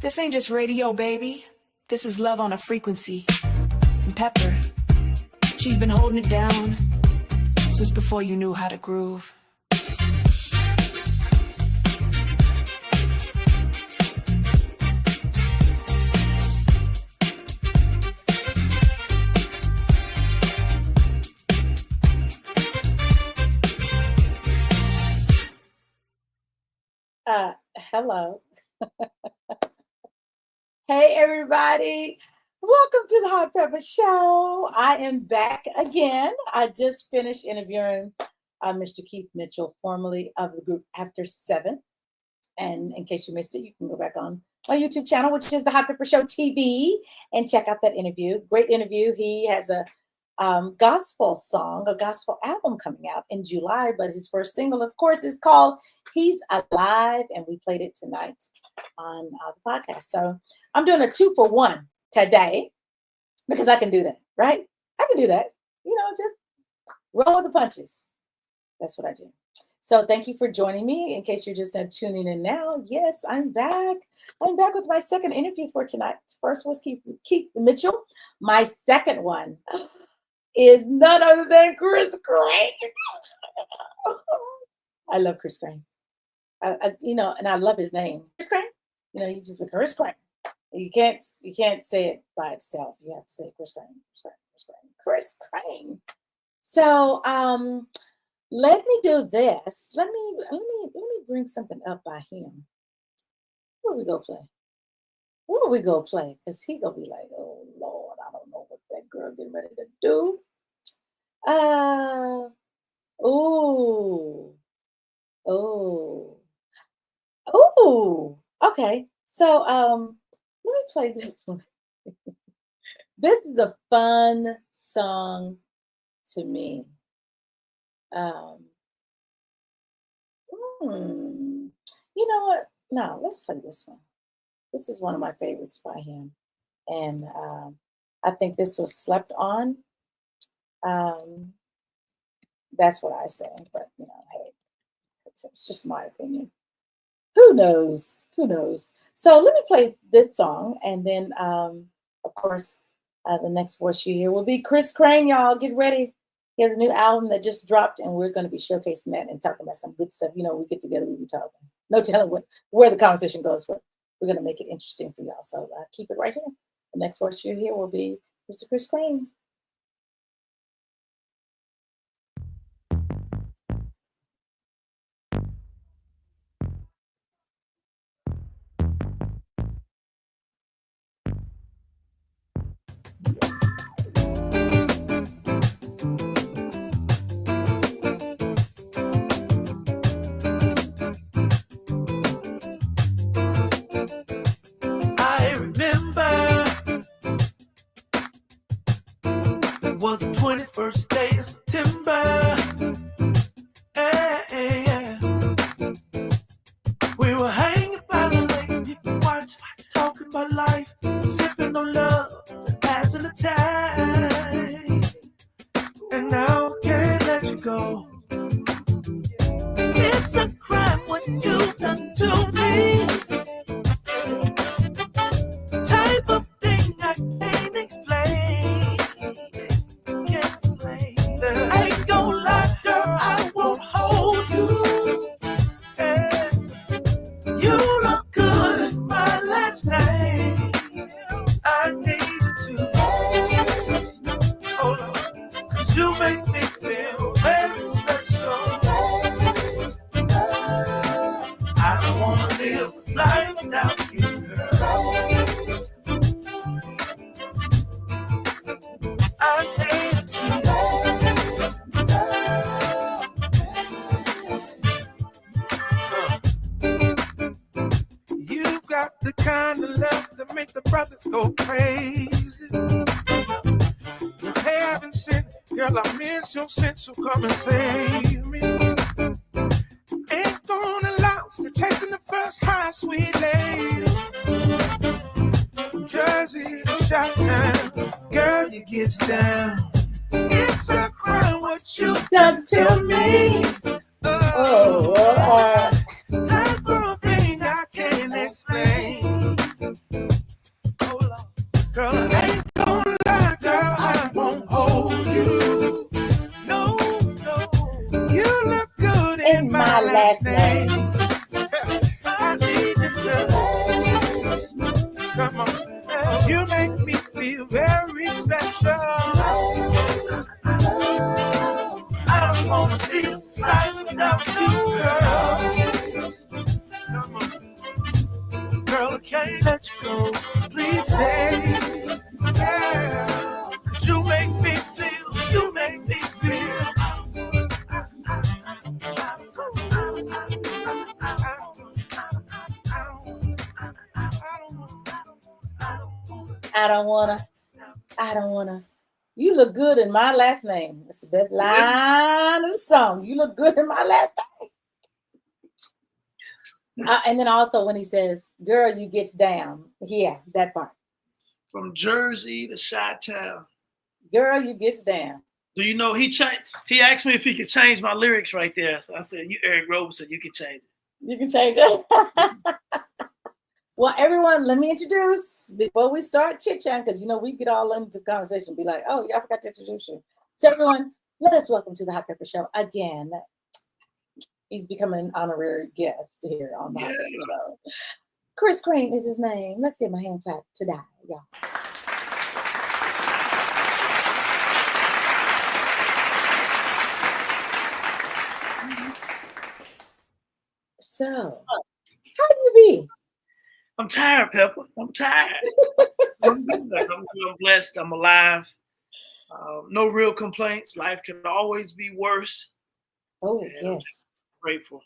This ain't just radio, baby. This is love on a frequency. And Pepper, she's been holding it down since before you knew how to groove. Hello. Hey, everybody. Welcome to the Hot Pepper Show. I am back again. I just finished interviewing Mr. Keith Mitchell, formerly of the group After 7. And in case you missed it, you can go back on my YouTube channel, which is the Hot Pepper Show TV, and check out that interview. Great interview. He has a gospel song, a gospel album coming out in July, but his first single, of course, is called He's Alive, and we played it tonight on the podcast. So I'm doing a 2-for-1 today because I can do that, right? I can do that, just roll with the punches. That's what I do. So thank you for joining me. In case you're just tuning in now, yes, I'm back. I'm back with my second interview for tonight. First was Keith Mitchell. My second one is none other than Chris Crain. I love Chris Crain. And I love his name, Chris Crain. You just with Chris Crain. You can't say it by itself. You have to say Chris Crain, Chris Crain. So let me do this. Let me bring something up by him. What are we gonna play? Because he gonna be like, oh Lord, I don't know what that girl getting ready to do. Okay. So let me play this one. This is a fun song to me. You know what? No, let's play this one. This is one of my favorites by him. And I think this was slept on. That's what I say. But, hey, it's just my opinion. Who knows? So let me play this song. And then, of course, the next voice you hear will be Chris Crain, y'all. Get ready. He has a new album that just dropped, and we're going to be showcasing that and talking about some good stuff. We get together, we be talking. No telling where the conversation goes, but we're going to make it interesting for y'all. So keep it right here. The next voice you hear will be Mr. Chris Crain. Was the 21st day of September. Hey. We were hanging by the lake, people watch, talking about life, sipping on love, and passing the time. And now I can't let you go. It's a crime what you've done to me. Type of thing I can't explain. I ain't gonna lie, girl, I won't hold you. Hey, you look good my last name. I needed to hold on, 'cause you make me feel very special. I don't wanna live this life without you, girl. I need to. You got the kind of love that makes the brothers go crazy. Your heaven sent, girl, I miss your sense, so come and save me. Ain't gonna lose to chasing the first high, sweet lady. From Jersey to Chi-Town, girl, you get down. It's a crime what you done to me. Type of thing I can't explain. I can't let you go. Please stay, yeah. 'Cause you make me feel, you make me feel. I don't wanna. You look good in my last name. That's the best line of the song. You look good in my last name. And then also when he says, girl, you gets down. Yeah, that part. From Jersey to Chi-Town. Girl, you gets down. Do you know he asked me if he could change my lyrics right there. So I said, you Eric Roberson, you can change it. You can change it. Well, everyone, let me introduce before we start chit-chatting, because we get all into the conversation, be like, oh, yeah, I forgot to introduce you. So everyone, let us welcome to the Hot Pepper Show again. He's becoming an honorary guest here on the Hot Pepper Show. Crain is his name. Let's give him a hand clap to that, y'all. So, how do you be? I'm tired, Pepper. I'm tired. I'm blessed. I'm alive. No real complaints. Life can always be worse. Oh, yes. I'm grateful.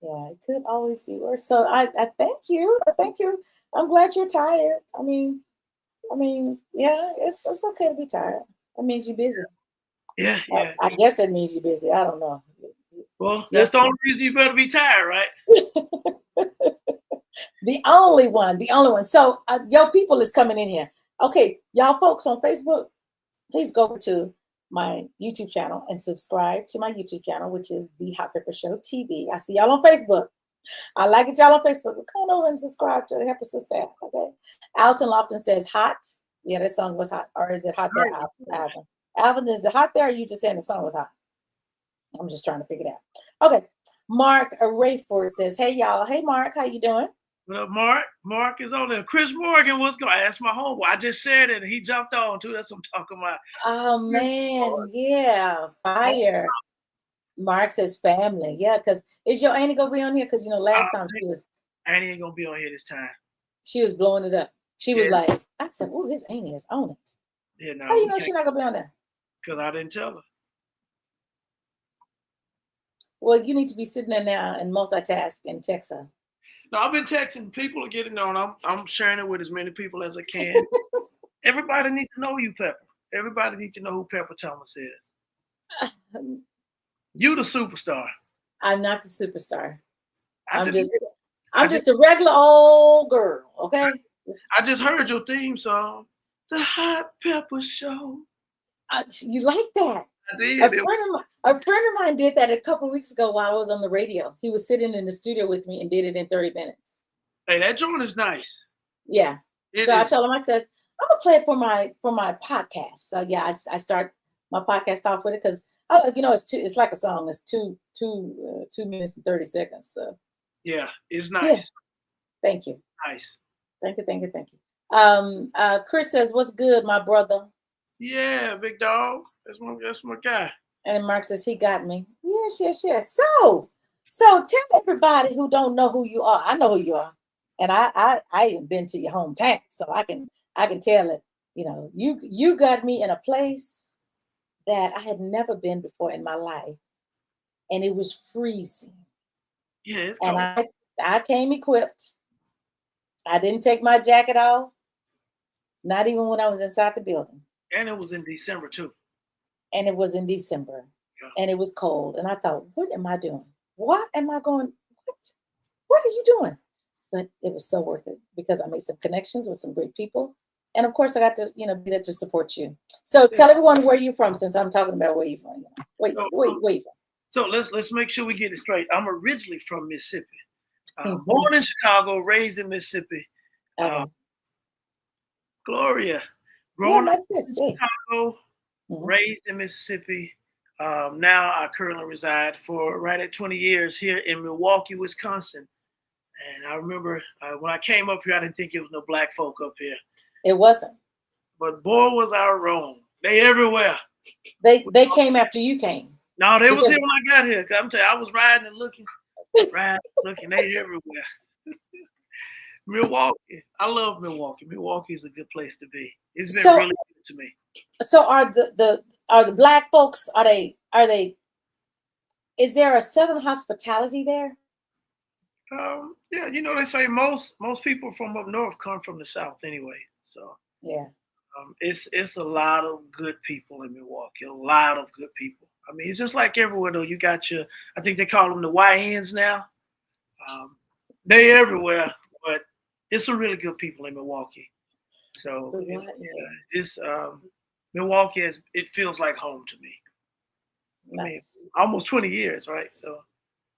Yeah, it could always be worse. So I thank you. I thank you. I'm glad you're tired. I mean, yeah, it's okay to be tired. That means you're busy. Yeah. I guess it means you're busy. I don't know. Well, that's the only reason you better be tired, right? The only one. So your people is coming in here. Okay, y'all folks on Facebook, please go over to my YouTube channel and subscribe to my YouTube channel, which is The Hot Pepper Show TV. I see y'all on Facebook. I like it, y'all on Facebook. Come on over and subscribe to Help a Sister. Okay. Alton Lofton says hot. Yeah, that song was hot. Or is it hot there, Alvin? Alvin, is it hot there, or are you just saying the song was hot? I'm just trying to figure it out. Okay. Mark Rayford says, hey, y'all. Hey, Mark, how you doing? What up, Mark? Mark is on there. Chris Morgan, what's going on? That's my homeboy. I just said it, and he jumped on, too. That's what I'm talking about. Oh, man. Yeah. Fire. Mark says family. Yeah, because is your auntie going to be on here? Because, last time she was. Auntie ain't going to be on here this time. She was blowing it up. She was like, I said, oh, his auntie is on it. Yeah, no. How you know she's not going to be on there? Because I didn't tell her. Well, you need to be sitting there now and multitask and text her. No, I've been texting. People are getting on. I'm sharing it with as many people as I can. Everybody needs to know you, Pepper. Everybody needs to know who Pepper Thomas is. You the superstar. I'm not the superstar. I'm I just a regular old girl, okay? I just heard your theme song, The Hot Pepper Show. You like that? I did. A friend of mine did that a couple of weeks ago while I was on the radio. He was sitting in the studio with me and did it in 30 minutes. Hey, that joint is nice. Yeah. I told him, I says, I'm gonna play it for my podcast. So yeah, I start my podcast off with it because it's like a song. It's 2 minutes and 30 seconds. So yeah, it's nice. Yeah. Thank you. Nice. Thank you. Chris says, what's good, my brother? Yeah, big dog. That's my guy. And then Mark says, he got me. Yes. So tell everybody who don't know who you are. I know who you are. And I even been to your hometown. So I can tell it, you got me in a place that I had never been before in my life. And it was freezing. Yeah. And I came equipped. I didn't take my jacket off. Not even when I was inside the building. And it was in December too. And it was in December. Yeah. And it was cold. And I thought, what am I doing? What am I going? What are you doing? But it was so worth it because I made some connections with some great people. And of course I got to, be there to support you. So tell everyone where you're from, since I'm talking about where you're from. Where you from? So let's make sure we get it straight. I'm originally from Mississippi. Born in Chicago, raised in Mississippi. Gloria. Growing up in Chicago, raised in Mississippi. Now I currently reside for right at 20 years here in Milwaukee, Wisconsin. And I remember when I came up here, I didn't think it was no black folk up here. It wasn't. But boy, was I wrong. They everywhere. They came after you came. No, they was here when I got here. I'm telling you, I was riding and looking. They everywhere. Milwaukee. I love Milwaukee. Milwaukee is a good place to be. It's been So, really good to me. so are the black folks, are they, is there a Southern hospitality there? Yeah, they say most people from up north come from the south anyway. So Yeah. it's a lot of good people in Milwaukee. A lot of good people. I mean, it's just like everywhere though. You got I think they call them the YNs now. They everywhere, but it's some really good people in Milwaukee. So The yeah, YNs. this Milwaukee it feels like home to me. I mean, Nice. almost 20 years, right? So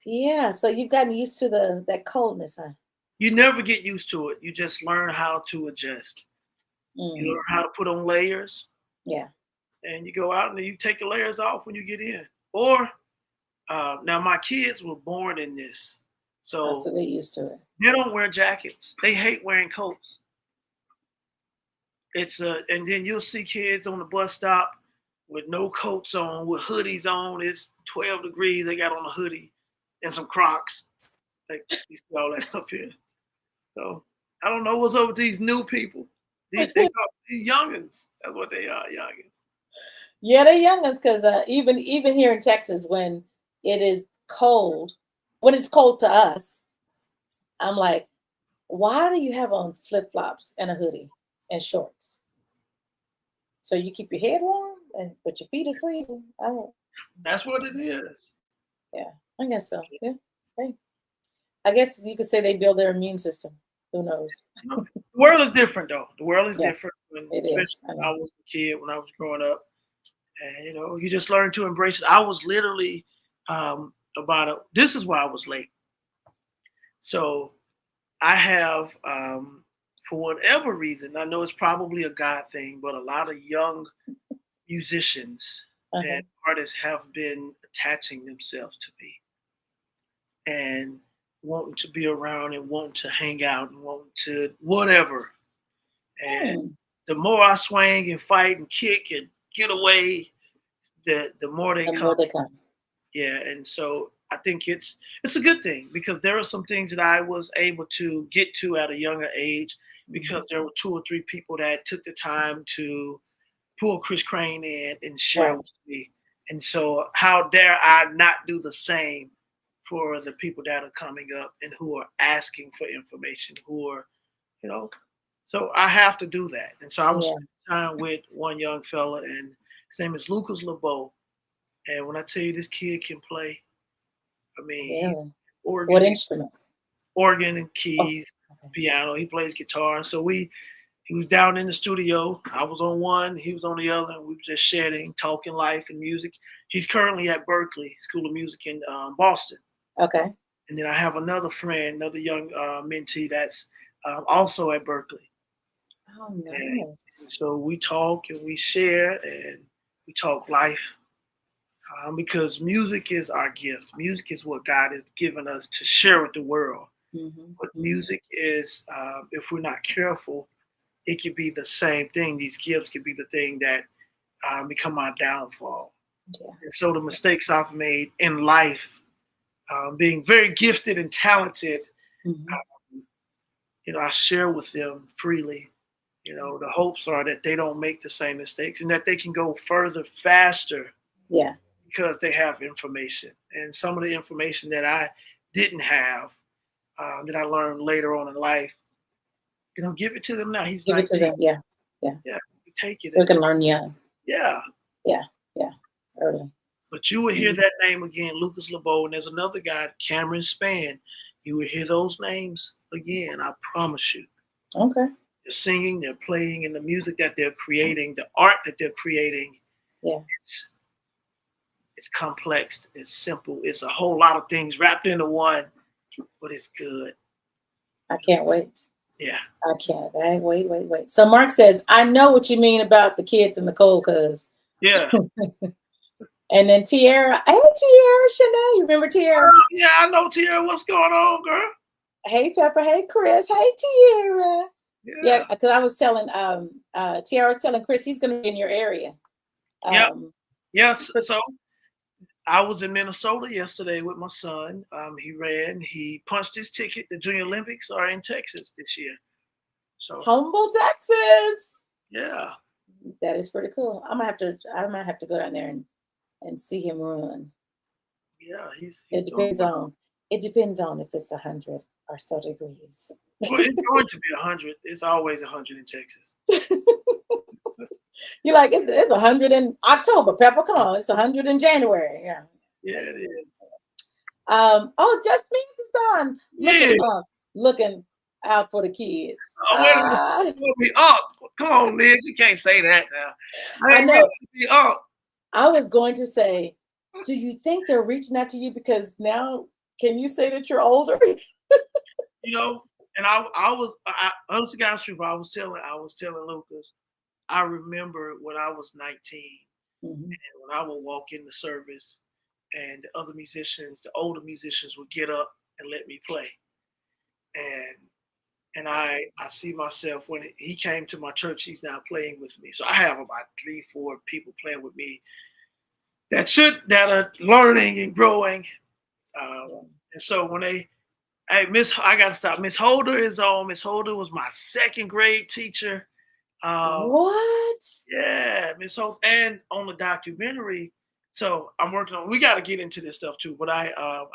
Yeah. So you've gotten used to that coldness, huh? you never get used to it. You just learn how to adjust. You Mm. learn how to put on layers, Yeah. and you go out and you take your layers off when you get in. Or now my kids were born in this, Oh, so so they're used to it. they don't wear jackets. They hate wearing coats. And then you'll see kids on the bus stop with no coats on, with hoodies on. It's 12 degrees. They got on a hoodie and some Crocs. Like you see all that up here. So I don't know what's up with these new people. They call these youngins. That's what they are, youngins. Yeah, they're youngins because even here in Texas, when it is cold, when it's cold to us, I'm like, why do you have on flip flops and a hoodie and shorts? So you keep your head warm, but your feet are freezing. I don't. That's what it is. Yeah, I guess so. Yeah, hey, I guess you could say they build their immune system. Who knows? The world is different, though. The world is Yeah, different, it especially is. I when know. I was a kid, when I was growing up. And, you just learn to embrace it. I was literally this is why I was late. So I have, for whatever reason, I know it's probably a God thing, but a lot of young musicians Uh-huh. and artists have been attaching themselves to me and wanting to be around and wanting to hang out and wanting to whatever. And Hmm. the more I swing and fight and kick and get away, the more they The come. more they come. Yeah, and so I think it's a good thing because there are some things that I was able to get to at a younger age because there were two or three people that took the time to pull Crain in and share Right. with me. And so how dare I not do the same for the people that are coming up and who are asking for information, who are, you know, so I have to do that. And so I was Yeah. spending time with one young fella and his name is Lucas LeBeau. And when I tell you this kid can play, I mean, he Really. What organ, instrument? organ and Oh. keys, Okay. piano. He plays guitar. So he was down in the studio. I was on one, he was on the other, and we were just sharing, talking life and music. He's currently at Berkeley School of Music in Boston. Okay. And then I have another friend, another young mentee that's also at Berkeley. Oh, And nice. so we talk and we share and we talk life. Because music is our gift. Music is what God has given us to share with the world. Mm-hmm. But music is, if we're not careful, it could be the same thing. These gifts could be the thing that become our downfall. Yeah. And so the mistakes I've made in life, being very gifted and talented, Mm-hmm. I share with them freely. The hopes are that they don't make the same mistakes and that they can go further, faster, Yeah. because they have information. And some of the information that I didn't have, that I learned later on in life, give it to them now. He's Give it to 19. them. Yeah. Yeah. Yeah, you take it. So we can learn young. Yeah. Yeah. Yeah. Early. But you would hear Mm-hmm. that name again, Lucas LeBeau, and there's another guy, Cameron Spann. You would hear those names again, I promise you. Okay. They're singing, they're playing, and the music that they're creating, the art that they're creating, Yeah. it's complex, it's simple, it's a whole lot of things wrapped into one, but it's good. I can't wait. Yeah. I can't. Wait. So Mark says, I know what you mean about the kids in the cold, cuz. Yeah. And then Tierra. Hey, Tierra, Chanel. You remember Tierra? Yeah, I know, Tierra. What's going on, girl? Hey, Pepper. Hey, Chris. Hey, Tierra. Yeah, because I was telling Tierra was telling Chris he's gonna be in your area. Yep. Yes. So I was in Minnesota yesterday with my son. He punched his ticket. The Junior Olympics are in Texas this year. So Humble, Texas. yeah. That is pretty cool. I might have to go down there and see him run. Yeah, he's It depends on if it's 100 or so degrees. Well, it's going to be 100. It's always 100 in Texas. You're like, it's 100 in October, Pepper. Come on, it's 100 in January. Yeah. Yeah, it is. Oh, just me is done. Yeah. Looking out for the kids. Oh, wait a minute. We'll be up. Come on, Nick. You can't say that now. I know. Really be up. I was going to say, do you think they're reaching out to you because now can you say that you're older? And I honestly, God's truth, I was telling Lucas, I remember when I was 19, and when I would walk in the service, and the other musicians, the older musicians, would get up and let me play, and I see myself when he came to my church. He's now playing with me, so I have about 3-4 people playing with me that are learning and growing, and so when they. Hey, I got to stop. Miss Holder is on. Miss Holder was my 2nd grade teacher. What? Yeah, Miss Holder. And on the documentary. So I'm working on, we got to get into this stuff too. But I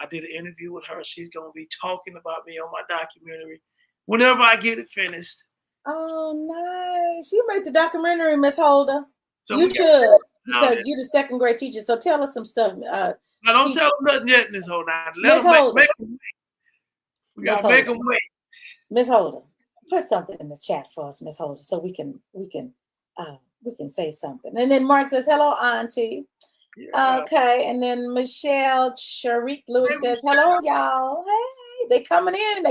did an interview with her. She's going to be talking about me on my documentary whenever I get it finished. Oh, nice. You made the documentary, Miss Holder. So you should, because you're the 2nd grade teacher. So tell us some stuff. I don't tell them nothing yet, Miss Holder. Let them make them. We gotta make them wait. Miss Holder, put something in the chat for us, Miss Holder, so we can say something. And then Mark says, "Hello, Auntie." Yeah. Okay, and then Michelle Sharik Lewis says, "Hello, y'all. Hey, they coming in.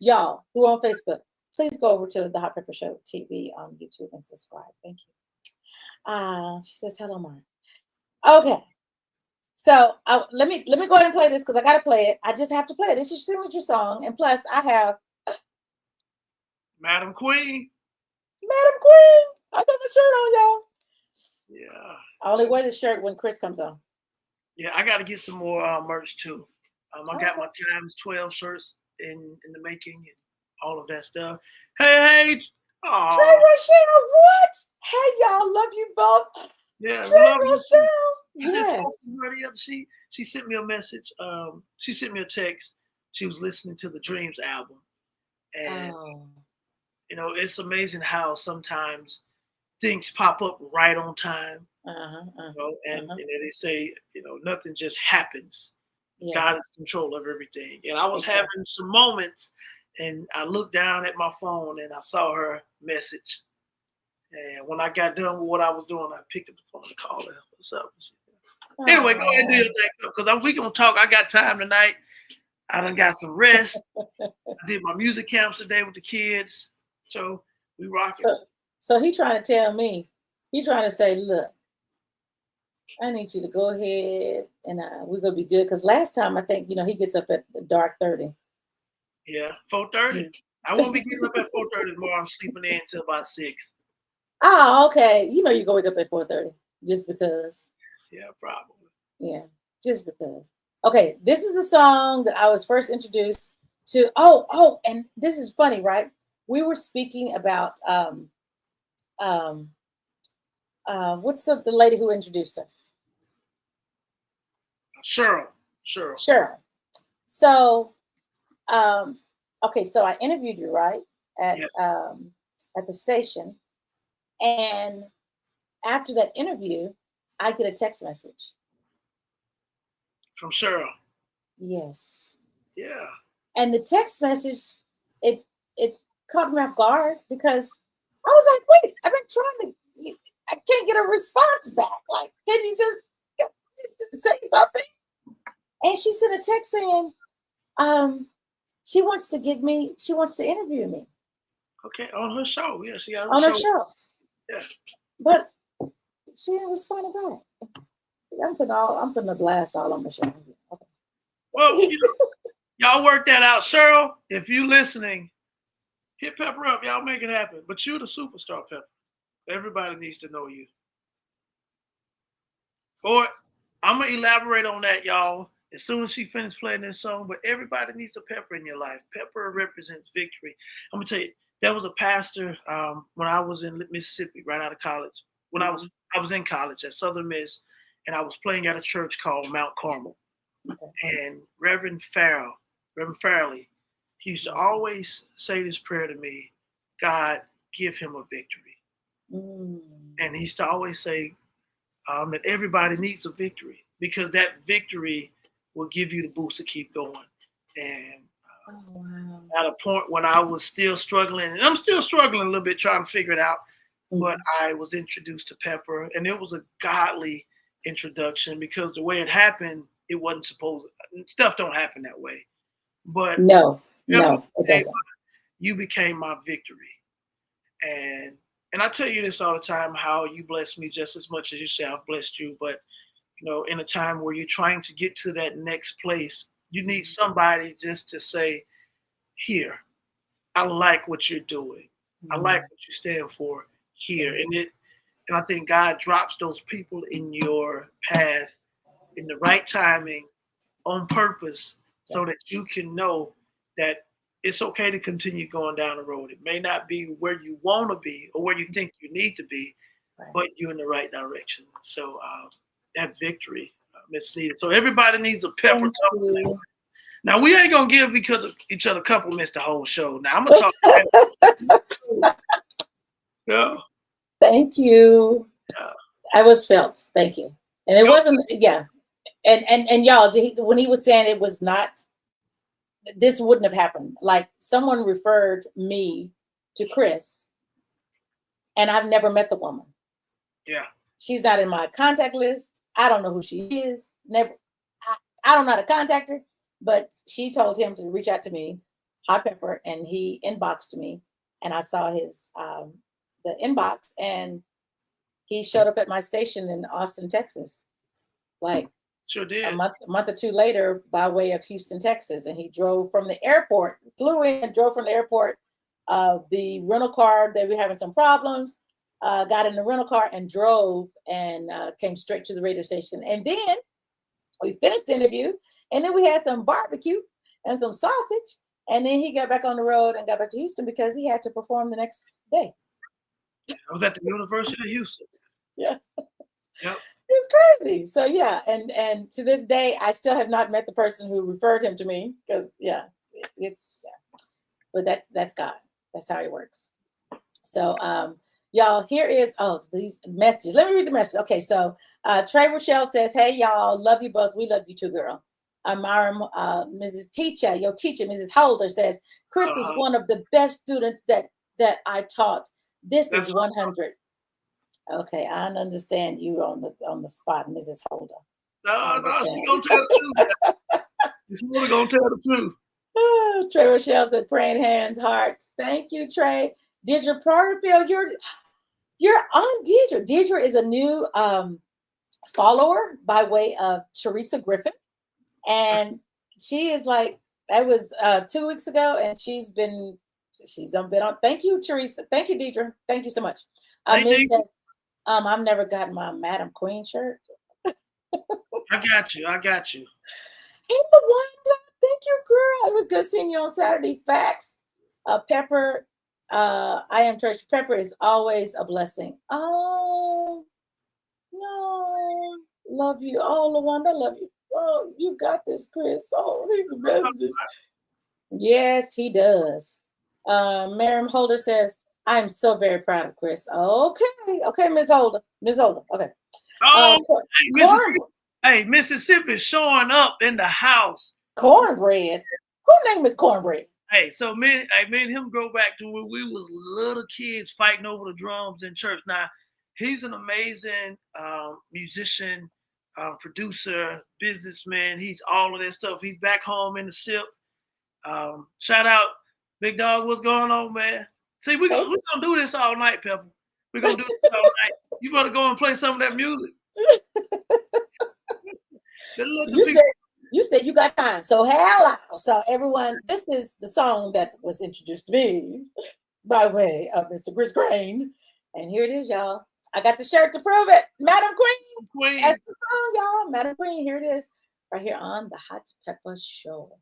Y'all who are on Facebook, please go over to the Hot Pepper Show TV on YouTube and subscribe. Thank you." She says, "Hello, Mark." Okay. So let me go ahead and play this because I got to play it. I just have to play it. It's your signature song. And plus I have Madam Queen. I got my shirt on, y'all. Yeah. I only wear this shirt when Chris comes on. Yeah, I got to get some more merch too. I got my times 12 shirts in the making and all of that stuff. Hey. Trey Rochelle, what? Hey, y'all. Love you both. Yeah. Trey Rochelle. Yes. She sent me a message. She sent me a text. She was listening to the Dreams album, and it's amazing how sometimes things pop up right on time. And they say nothing just happens. Yeah. God is in control of everything. And I was having some moments, and I looked down at my phone and I saw her message. And when I got done with what I was doing, I picked up the phone and called her. What's up? Anyway, go ahead and do your thing because we gonna talk. I got time tonight. I done got some rest. I did my music camps today with the kids, so we rocking. So he trying to tell me, he trying to say, look, I need you to go ahead and we're gonna be good because last time I think he gets up at dark 30. Yeah, 4:30. I won't be getting up at 4:30 tomorrow. I'm sleeping in until about 6. Oh, okay. You go wake up at 4:30 just because. Yeah, probably. Yeah, just because. Okay, this is the song that I was first introduced to. Oh, and this is funny, right? We were speaking about what's the lady who introduced us? Cheryl. So, okay, so I interviewed you, right, at the station, and after that interview, I get a text message from Cheryl. Yes. Yeah. And the text message, it caught me off guard because I was like, wait, I've been trying to, I can't get a response back. Like, can you just say something? And she sent a text saying, she wants to interview me. Okay, on her show. Yeah, she got on her show. Yeah. But she didn't respond back. I'm putting a blast all on my show. Okay. Well, y'all work that out. Cheryl, if you listening, hit Pepper up. Y'all make it happen. But you're the superstar, Pepper. Everybody needs to know you. I'm gonna elaborate on that, y'all, as soon as she finished playing this song. But everybody needs a pepper in your life. Pepper represents victory. I'm gonna tell you, there was a pastor when I was in Mississippi, right out of college. When I was in college at Southern Miss, and I was playing at a church called Mount Carmel. Okay. And Reverend Farley, he used to always say this prayer to me: God, give him a victory. And he used to always say that everybody needs a victory, because that victory will give you the boost to keep going. And at a point when I was still struggling, and I'm still struggling a little bit trying to figure it out, but I was introduced to pepper, and it was a godly introduction, because the way it happened, it wasn't supposed to, stuff don't happen that way. But no, it doesn't. You became my victory. And I tell you this all the time, how you bless me just as much as you say I've blessed you. But, you know, in a time where you're trying to get to that next place, you need somebody just to say, here, I like what you're doing. I like what you stand for here. And I think God drops those people in your path in the right timing on purpose, so that you can know that it's okay to continue going down the road. It may not be where you want to be or where you think you need to be, but you're in the right direction. So that victory, Miss Nita. So everybody needs a pepper talk. Now, we ain't going to give each other compliments the whole show. Now, I'm going to talk. Yeah. Thank you. I was felt. Thank you. And it wasn't, And y'all, when he was saying it was not, this wouldn't have happened. Like, someone referred me to Chris, and I've never met the woman. Yeah. She's not in my contact list. I don't know who she is. Never. I don't know how to contact her, but she told him to reach out to me, Hot Pepper, and he inboxed me, and I saw his the inbox, and he showed up at my station in Austin, Texas. Like, sure did. A month or two later, by way of Houston, Texas, and he drove from the airport, flew in, and drove from the airport. The rental car, they were having some problems. Got in the rental car and drove, and came straight to the radio station. And then we finished the interview, and then we had some barbecue and some sausage. And then he got back on the road and got back to Houston because he had to perform the next day. I was at the University of Houston. Yeah. Yep. It's crazy. So yeah, and to this day, I still have not met the person who referred him to me, because but that's God. That's how he works. So y'all, here is these messages. Let me read the message. Okay, so Trey Rochelle says, "Hey y'all, love you both. We love you too, girl." Mrs. Teacher, your teacher, Mrs. Holder, says, "Chris was one of the best students that I taught. This is 100." Okay, I understand you on the spot, Mrs. Holder. No, she's gonna tell the truth. She's really gonna tell the truth. Trey Rochelle said, "Praying hands, hearts." Thank you, Trey. Deidre Porterfield, you're on Deidre. Deidre is a new follower by way of Teresa Griffin, and she is like, that was 2 weeks ago, and she's been on. Thank you, Teresa. Thank you, Deidre. Thank you so much. Miss says, I've never gotten my Madam Queen shirt. I got you. In the Wanda, thank you, girl. It was good seeing you on Saturday. Facts. Pepper, I am church. Pepper is always a blessing. Oh, no. Love you. Oh, LaWanda, love you. Oh, you got this, Chris. Oh, these messages. Yes, he does. Miriam Holder says, "I'm so very proud of Chris." Okay, Miss Holder. Okay. Mississippi showing up in the house. Cornbread. Whose name is Cornbread? Hey, so me and him go back to when we was little kids fighting over the drums in church. Now, he's an amazing musician, producer, businessman. He's all of that stuff. He's back home in the SIP. Shout out, Big Dog. What's going on, man? See, we're gonna do this all night, Pepper. We're gonna do this all night. You better go and play some of that music. You said you got time. So hello. So everyone, this is the song that was introduced to me by way of Mr. Chris Crain. And here it is, y'all. I got the shirt to prove it. Madam Queen. Queen. That's the song, y'all. Madam Queen, here it is. Right here on the Hot Pepper Show.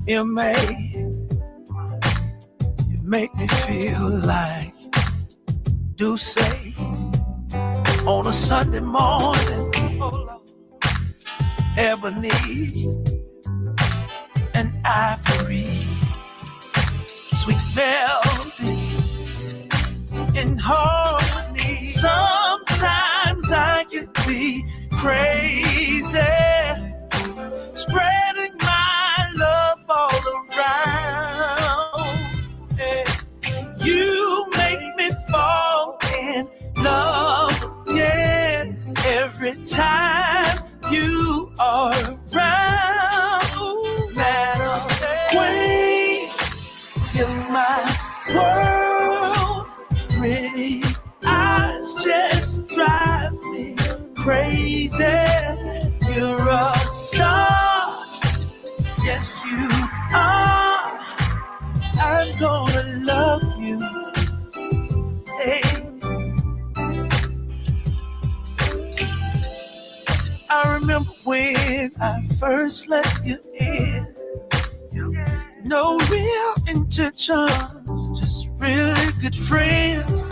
You make me feel like do say on a Sunday morning, ebony and ivory, sweet melody in harmony. Sometimes I can be crazy, spreading my love all around. Yeah. You make me fall in love again every time you are around. Madam Queen, you're my world. Pretty eyes just drive me crazy. You're a star, yes you are. I'm gonna love you. Hey. I remember when I first let you in. No real intentions, just really good friends.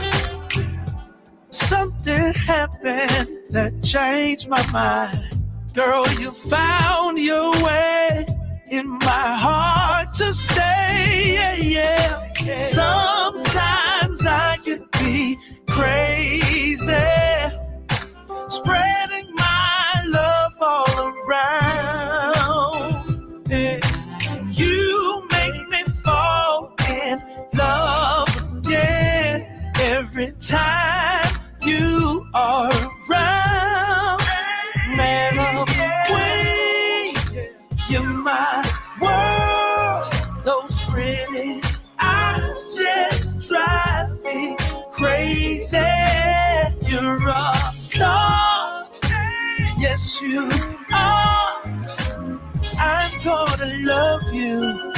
Something happened that changed my mind. Girl, you found your way in my heart to stay. Yeah, yeah, yeah. Sometimes I can be crazy, spreading my love all around. Yeah. You make me fall in love again every time you are around. Madam Queen, you're my world. Those pretty eyes just drive me crazy. You're a star, yes you are. I'm gonna love you.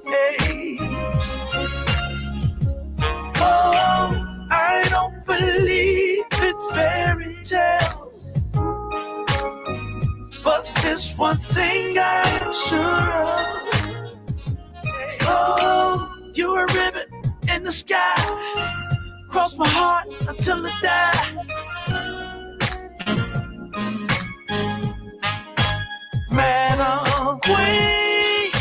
Hey. Oh, I don't believe in fairy tales, but this one thing I'm sure of. Oh, you're a ribbon in the sky, cross my heart until I die. Madam Queen,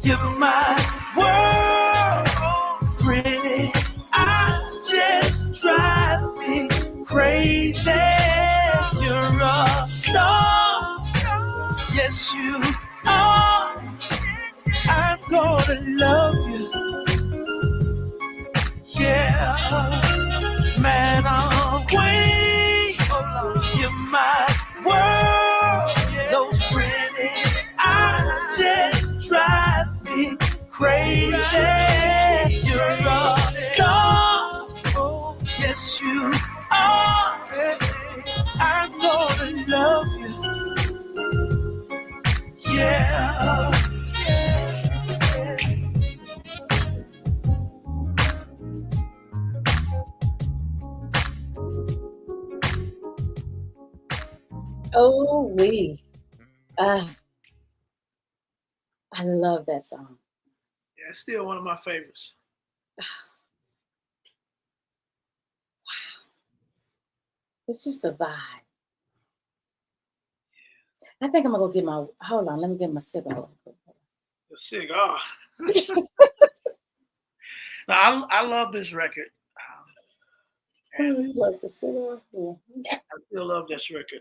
you're my world. Pretty eyes just drive me crazy. You're a star, yes you are. I'm gonna love you. Yeah, Madam Queen, you're my world. Those pretty eyes just drive me crazy. You're a star, yes you are. I'm gonna love you. Yeah. Oh, I love that song. Yeah, it's still one of my favorites. It's just a vibe. I think I'm gonna go get my, hold on, let me get my cigar. The cigar. Now, I love this record. You like the cigar? Yeah. I still love this record.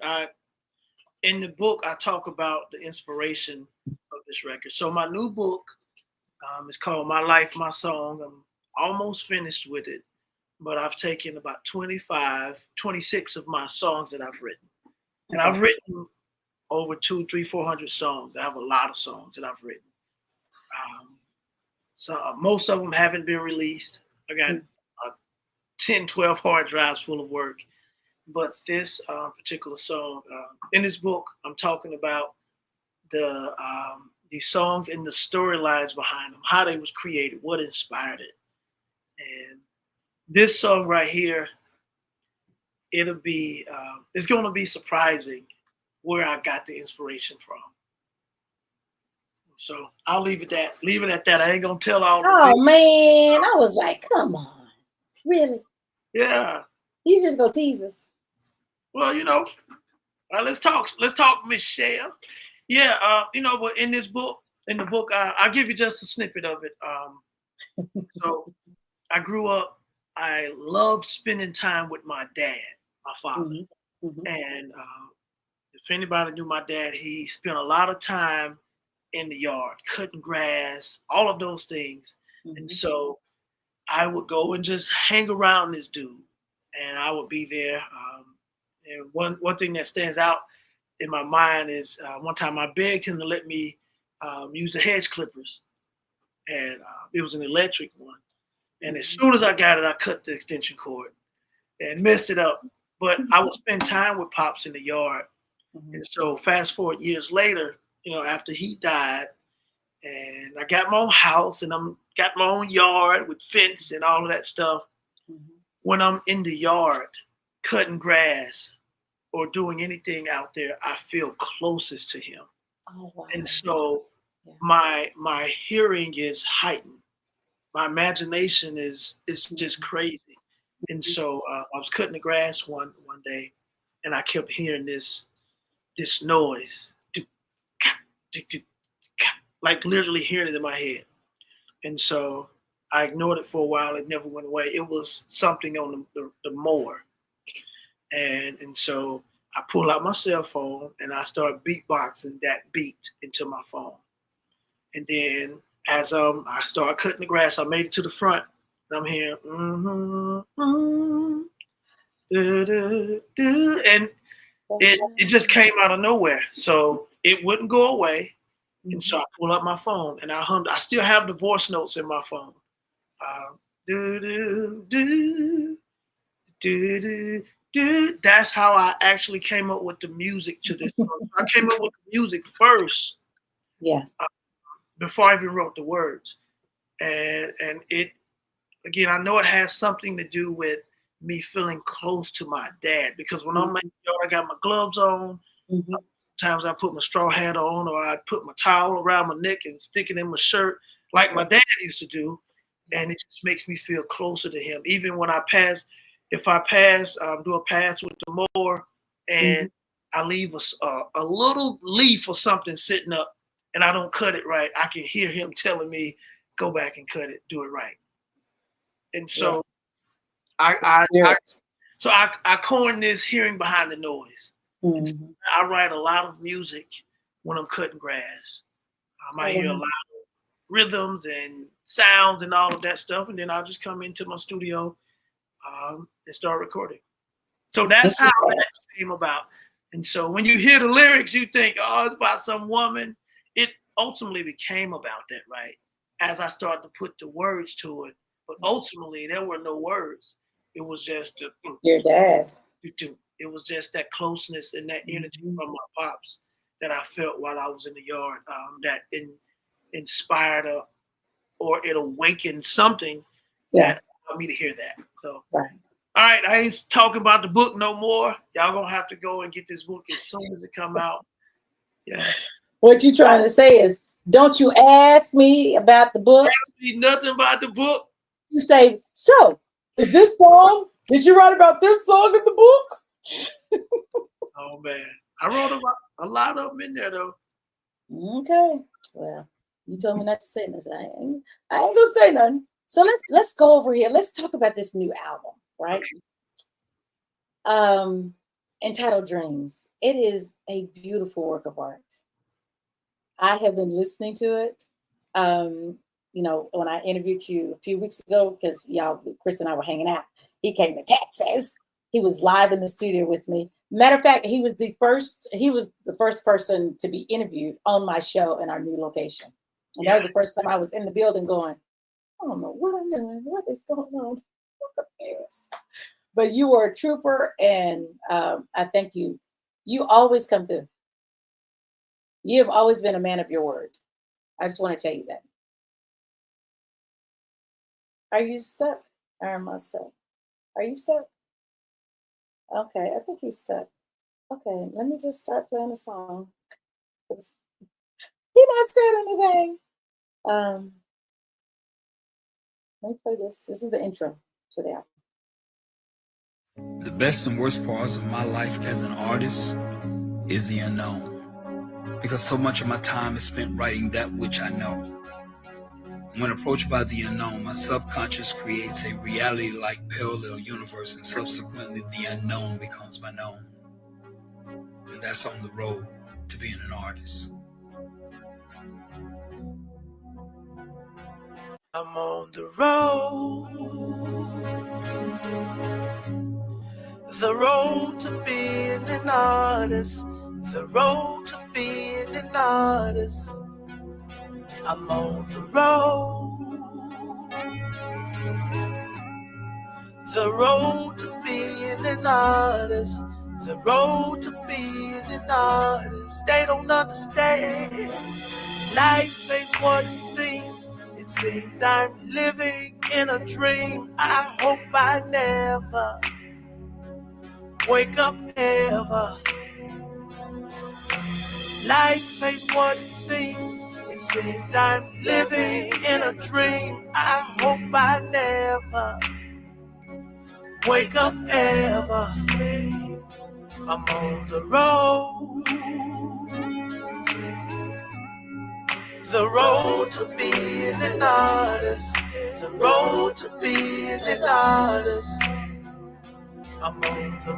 In the book, I talk about the inspiration of this record. So my new book is called My Life, My Song. I'm almost finished with it, but I've taken about 26 of my songs that I've written, And I've written over 200, 300, 400 songs. I have a lot of songs that I've written. So most of them haven't been released. I got 10, 12 hard drives full of work. But this particular song, in this book, I'm talking about the songs and the storylines behind them, how they was created, what inspired it. And this song right here, it's going to be surprising where I got the inspiration from. So I'll leave it at that. I ain't gonna tell all. Oh man, I was like, come on, really? Yeah. You just go tease us. Well, let's talk, Michelle. Yeah, but in the book, I'll give you just a snippet of it. So I grew up. I loved spending time with my dad, my father, and if anybody knew my dad, he spent a lot of time in the yard, cutting grass, all of those things. And so I would go and just hang around this dude, and I would be there. And one thing that stands out in my mind is one time I begged him to let me use the hedge clippers, and it was an electric one. And as soon as I got it, I cut the extension cord and messed it up. But I would spend time with Pops in the yard. And so fast forward years later, after he died, and I got my own house and got my own yard with fence and all of that stuff. When I'm in the yard cutting grass or doing anything out there, I feel closest to him. Oh, wow. And so my hearing is heightened. My imagination is just crazy. And so I was cutting the grass one day, and I kept hearing this noise, like literally hearing it in my head. And so I ignored it for a while. It never went away. It was something on the mower. And so I pull out my cell phone and I start beatboxing that beat into my phone. And then as I start cutting the grass, I made it to the front, and I'm hearing and it just came out of nowhere. So it wouldn't go away. And so I pull up my phone and I hummed. I still have the voice notes in my phone. That's how I actually came up with the music to this song. I came up with the music first. Yeah. Before I even wrote the words. And it, again, I know it has something to do with me feeling close to my dad, because when I'm in the yard, I got my gloves on. Sometimes I put my straw hat on, or I put my towel around my neck and stick it in my shirt like my dad used to do. And it just makes me feel closer to him. Even when if I do a pass with the mower and I leave a little leaf or something sitting up and I don't cut it right, I can hear him telling me, go back and cut it, do it right. And so I coined this hearing behind the noise. So I write a lot of music when I'm cutting grass. I might hear a lot of rhythms and sounds and all of that stuff, and then I'll just come into my studio and start recording. So that's how that came about. And so when you hear the lyrics, you think, oh, it's about some woman. It ultimately became about that, right? As I started to put the words to it. But ultimately, there were no words. It was just your dad. It was just that closeness and that energy from my pops that I felt while I was in the yard, that inspired or it awakened something that allowed me to hear that. So, all right, I ain't talking about the book no more. Y'all gonna have to go and get this book as soon as it come out. Yeah. What you trying to say is, don't you ask me about the book? Ask me nothing about the book. You say, so is this song? Did you write about this song in the book? Oh man, I wrote about a lot of them in there though. Okay, well, you told me not to say nothing. I ain't gonna say nothing. So let's go over here. Let's talk about this new album, right? Okay. Entitled Dreams. It is a beautiful work of art. I have been listening to it. When I interviewed you a few weeks ago, because Chris and I were hanging out. He came to Texas. He was live in the studio with me. Matter of fact, he was the first person to be interviewed on my show in our new location. And that was the first time I was in the building going, I don't know what I'm doing. What is going on? I'm confused. But you were a trooper, and I thank you. You always come through. You have always been a man of your word. I just want to tell you that. Are you stuck? Or am I stuck? Are you stuck? Okay, I think he's stuck. Okay, let me just start playing the song. He not said anything. Let me play this. This is the intro to the album. The best and worst parts of my life as an artist is the unknown. Because so much of my time is spent writing that which I know. When approached by the unknown, my subconscious creates a reality-like parallel universe, and subsequently the unknown becomes my known. And that's on the road to being an artist. I'm on the road to being an artist, the road to being an artist. I'm on the road to being an artist, the road to being an artist. They don't understand, life ain't what it seems. It seems I'm living in a dream. I hope I never wake up ever. Life ain't what it seems. It seems I'm living in a dream. I hope I never wake up ever. I'm on the road to being an artist, the road to being an artist. I'm on the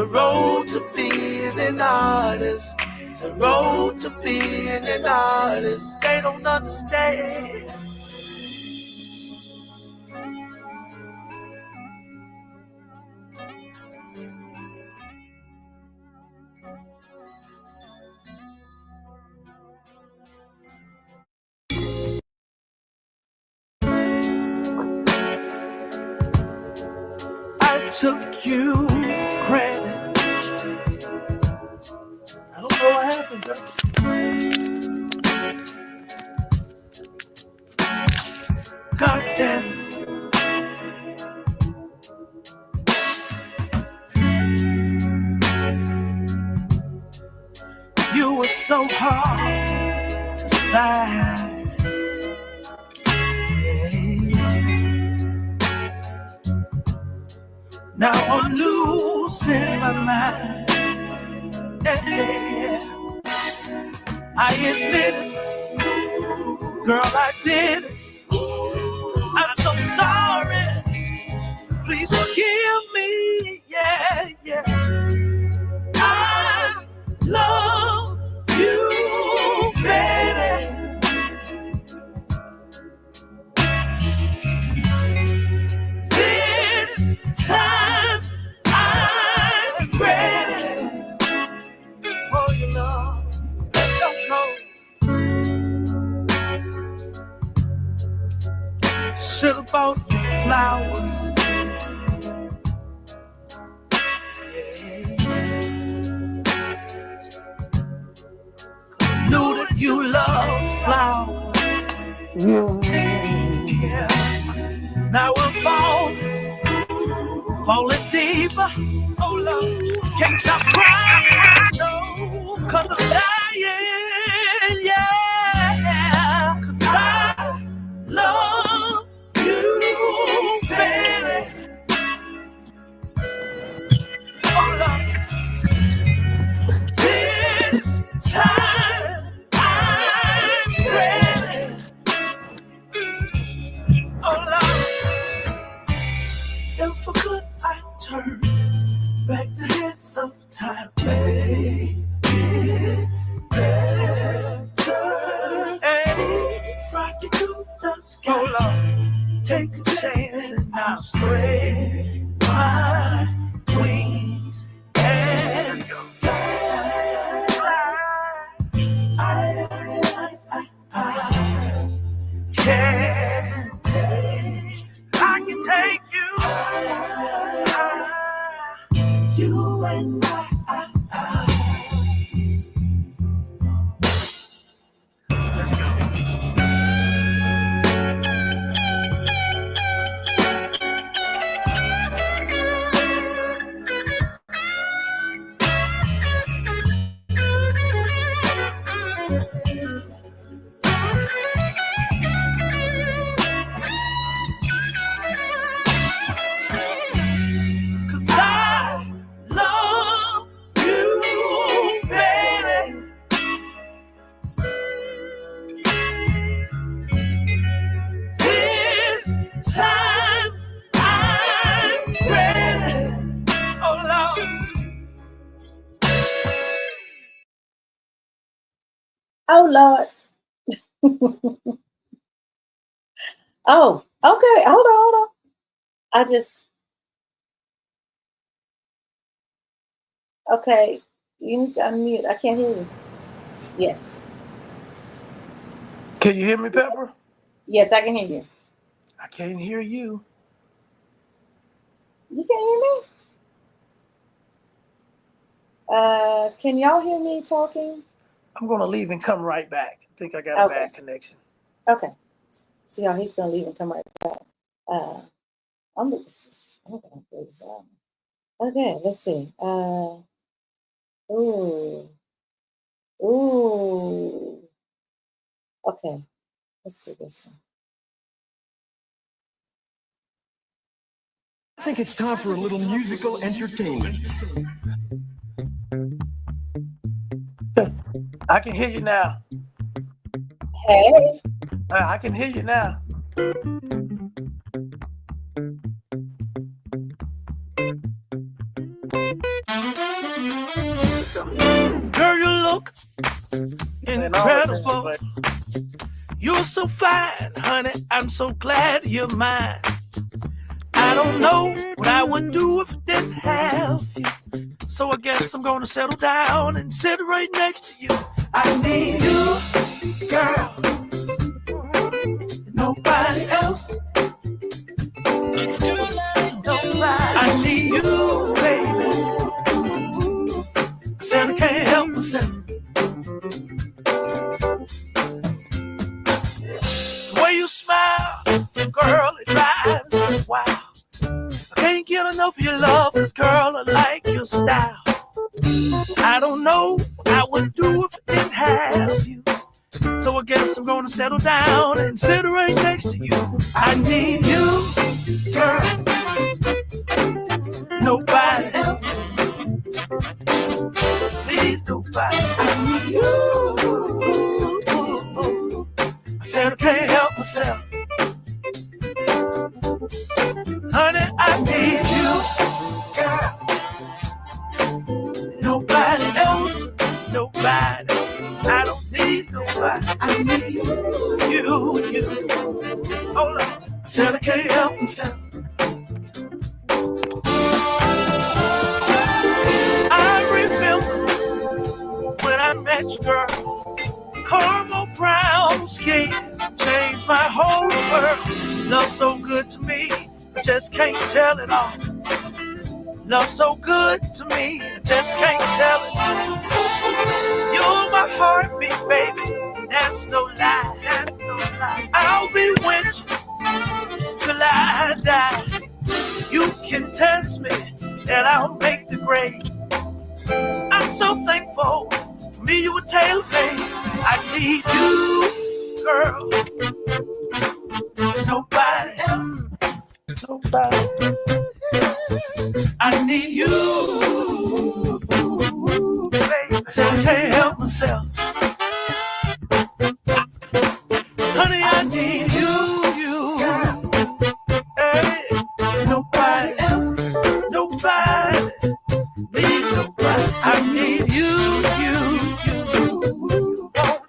road to being an artist, the road to being an artist. They don't understand. I took you for granted. I don't know what happened, though. God damn it. You were so hard to find. Yeah. Now I'm losing my mind. Yeah. I admit it. Girl, I did it. I'm so sorry. Please forgive me. Yeah, yeah. I love you, baby. This time I'm ready for your love. Don't go. Should've bought you flowers. Knew that you love flowers. Yeah. Now we're falling deeper. Oh Lord, can't stop crying. No, 'cause I'm dying. Yeah, 'cause I love you, baby. Oh Lord, this time I'm ready. Oh Lord, if for good I turn back the hands of time, make it better. Hey, rock it to the sky. Oh Lord, take a chance and I'll spread my wings and fly. I can take you. You and I. Oh, Lord. Oh, okay. Hold on. Okay. You need to unmute. I can't hear you. Yes. Can you hear me, Pepper? Yes, I can hear you. I can't hear you. You can't hear me? Can y'all hear me talking? I'm going to leave and come right back. I think I got a bad connection. Okay. See how he's going to leave and come right back. I'm going to play this out. Okay, let's see. Ooh. Okay, let's do this one. I think it's time for a little musical entertainment. I can hear you now. Hey. I can hear you now. Girl, you look incredible. You're so fine, honey. I'm so glad you're mine. I don't know what I would do if I didn't have you. So I guess I'm gonna settle down and sit right next to you. I need you, girl. Nobody else. I need you, baby. I said I can't help myself. The way you smile, girl, it drives me wild. I can't get enough of your love, 'cause girl, I like your style. I don't know what I would do if I didn't have you. So I guess I'm gonna settle down and sit right next to you. I need you, girl. Nobody else. Please, nobody. I need you. I said I can't help myself. Honey, I need you, girl. Nobody else, nobody. I don't need nobody. I need you. Hold on. I said I can't help myself. I remember when I met you, girl. Caramel brown skin changed my whole world. Love so good to me, I just can't tell it all. Love so good to me, I just can't tell it. You're my heartbeat, baby, that's no lie. I'll be with you till I die. You can test me, and I'll make the grade. I'm so thankful for me you were tailor-made. I need you, girl. Nobody else. Nobody. I need you, baby. I said I can't help myself. Honey, I need you. Hey, nobody else. Nobody. Need nobody. I need you.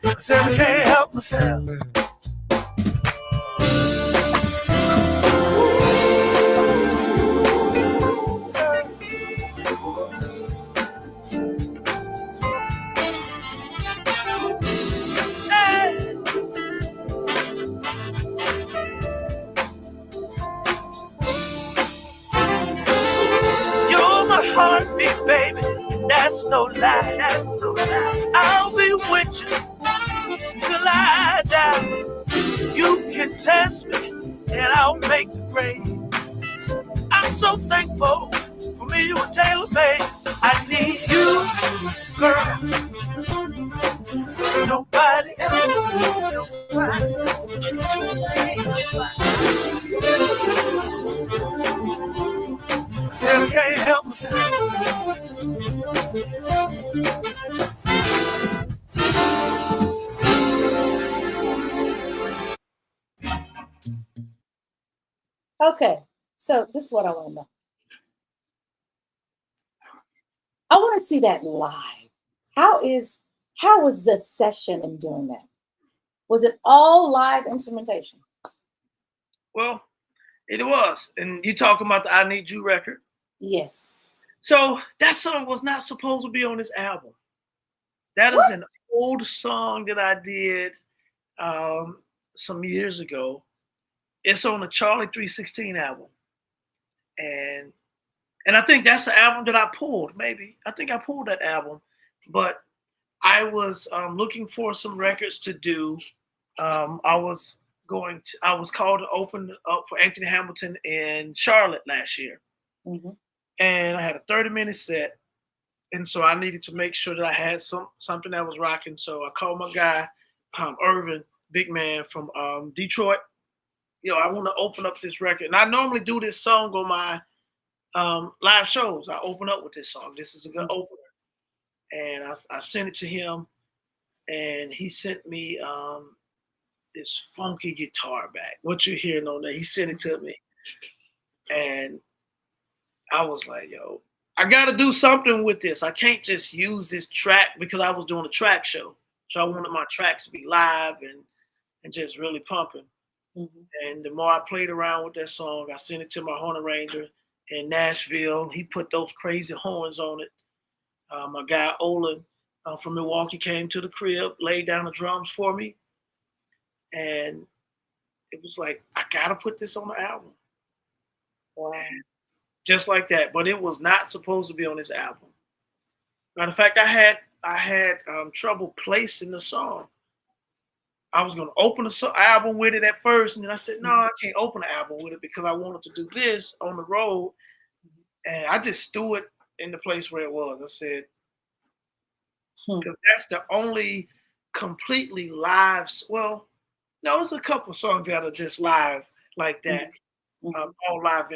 I said I can't help myself. that's no lie. I'll be with you till I die. You can test me and I'll make the grade. I'm so thankful for me you were tailor-made. I need you, girl. Nobody else. Still can't help myself. Okay, so this is what I want to know. I want to see that live. How was the session in doing that? Was it all live instrumentation? Well, it was. And you talking about the I Need You record? Yes. So that song was not supposed to be on this album. That is an old song that I did some years ago. It's on the Charlie 316 album. And I think that's the album that I pulled, maybe. I think I pulled that album. But I was looking for some records to do. I was called to open up for Anthony Hamilton in Charlotte last year. Mm-hmm. And I had a 30-minute set. And so I needed to make sure that I had something that was rocking. So I called my guy, Irvin, big man from Detroit. I want to open up this record. And I normally do this song on my live shows. I open up with this song. This is a good opener. And I sent it to him. And he sent me this funky guitar back. What you're hearing on there, he sent it to me. And I was like, yo, I got to do something with this. I can't just use this track because I was doing a track show. So I wanted my tracks to be live and just really pumping. Mm-hmm. And the more I played around with that song, I sent it to my horn arranger in Nashville. He put those crazy horns on it. My guy Olin from Milwaukee came to the crib, laid down the drums for me. And it was like, I got to put this on the album. Wow. And just like that. But it was not supposed to be on this album. Matter of fact, I had trouble placing the song. I was going to open the album with it at first. And then I said, no, I can't open the album with it because I wanted to do this on the road. And I just threw it in the place where it was. I said, because that's the only completely live. Well, no, there's a couple songs that are just live like that. All live.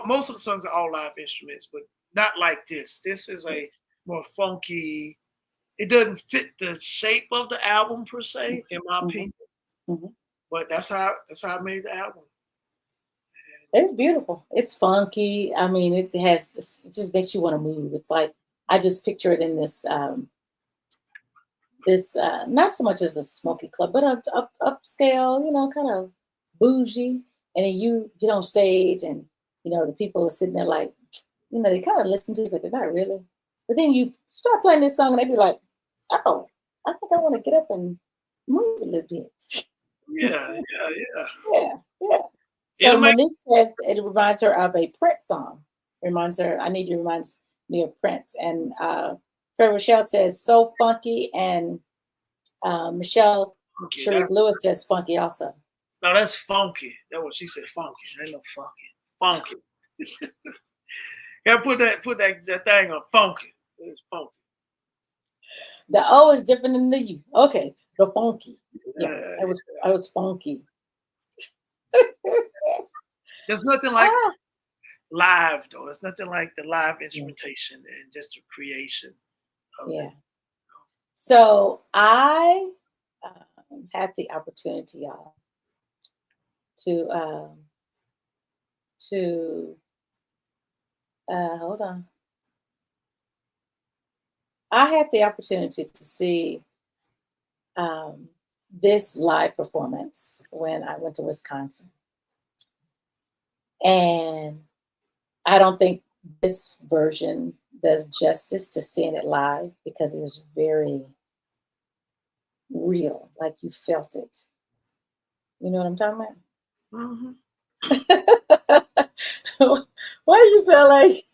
Most of the songs are all live instruments, but not like this. This is a more funky. It doesn't fit the shape of the album per se, in my opinion. Mm-hmm. But that's how I made the album. It's beautiful. It's funky. I mean, it just makes you want to move. It's like I just picture it in this not so much as a smoky club, but upscale, kind of bougie. And then you get on stage and, the people are sitting there like, they kind of listen to you, but they're not really. But then you start playing this song and they be like, oh, I think I want to get up and move a little bit. Yeah. So Monique says it reminds her of a Prince song. Reminds me of Prince. And Rochelle says, so funky. And Michelle Sharif Lewis says funky also. No, that's funky. That's what she said, funky. Ain't no funky. Funky. Gotta put that thing on funky. It's funky. The O is different than the U. Okay, the funky. Yeah, I was funky. There's nothing like live though. There's nothing like the live instrumentation and just the creation of it. So I had the opportunity, y'all, to hold on. I had the opportunity to see this live performance when I went to Wisconsin. And I don't think this version does justice to seeing it live because it was very real, like you felt it. You know what I'm talking about? Mm-hmm. Why do you sound like?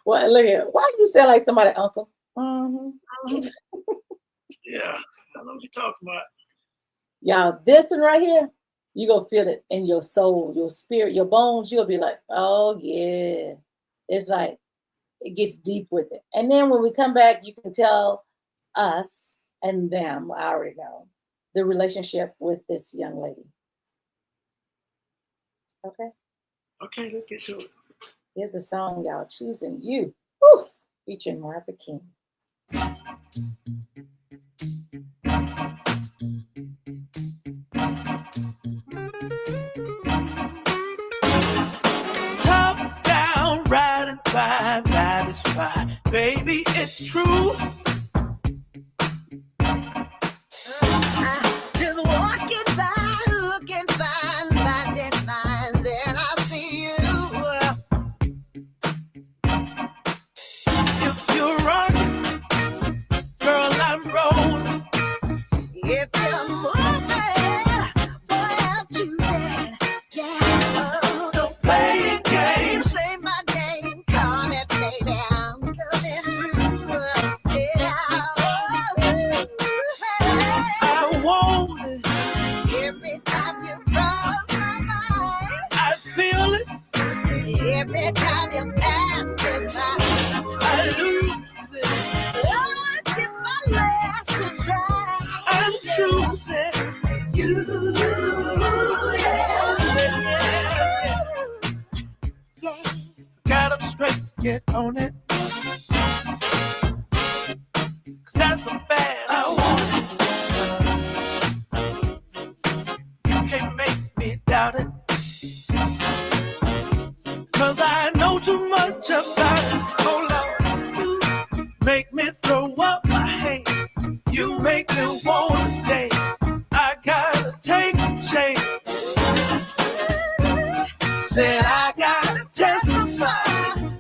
Why do you sound like somebody's uncle? Mm-hmm. Yeah, I know what you're talking about. Y'all, this one right here, you gonna feel it in your soul, your spirit, your bones. You'll be like, oh yeah. It's like it gets deep with it. And then when we come back, you can tell us and them, I already know, the relationship with this young lady. Okay. Okay, let's get to it. Here's a song, y'all, Choosing You. Woo! Featuring Martha King. Top down, riding by, vibe is fine. Baby, it's true. Just walking by, looking fine, finding fine, then I see you. If you're rocking, girl, I'm rolling. If you're moving, boy, I'm choosing. Yeah, oh, Don't play games. say my name, call me baby, I'm coming through. Yeah, oh, I want it. every time you cross my mind, I feel it. every time you pass me by, I lose it. oh, I give my last to try. I'm choosing you. Yeah. Got up straight, get on it. 'Cause that's a bad I want it. You can't make me doubt it. 'Cause I know too much about it. Hold on, you make me throw up my hands. You make me wanna dance. I gotta take a chance. Said I gotta testify.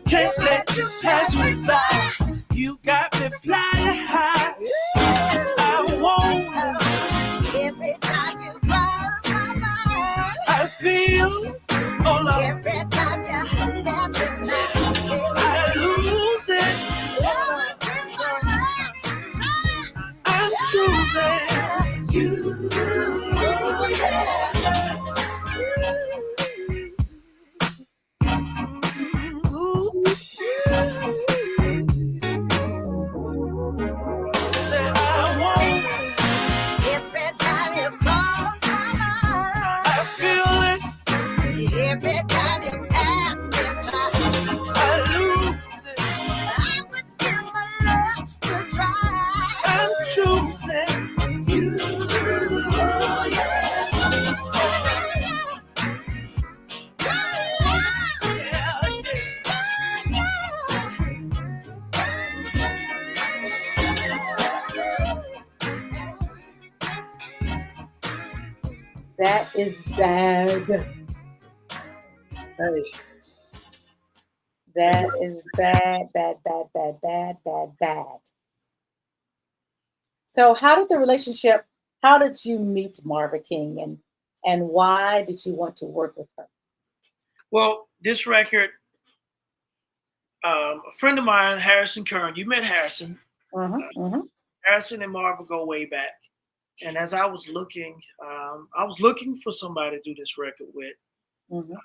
Can't let you pass me by. You got me flying high. I want it. Every time you cross my mind, I feel. Hold on. every time you pass it by, I lose it. oh, I give my last to try. I'm choosing you. Ooh. Say I want it. Every time you cross my mind, I feel it. every time you pass me by, I lose it. I would give my last to try. I'm choosing you. That is bad. Hey, That is bad, bad, bad, bad, bad, bad, bad. So how did the relationship, how did you meet Marva King and why did you want to work with her? well, this record, a friend of mine, Harrison Kern, you met Harrison. Harrison and Marva go way back. And as I was looking for somebody to do this record with. Mhm.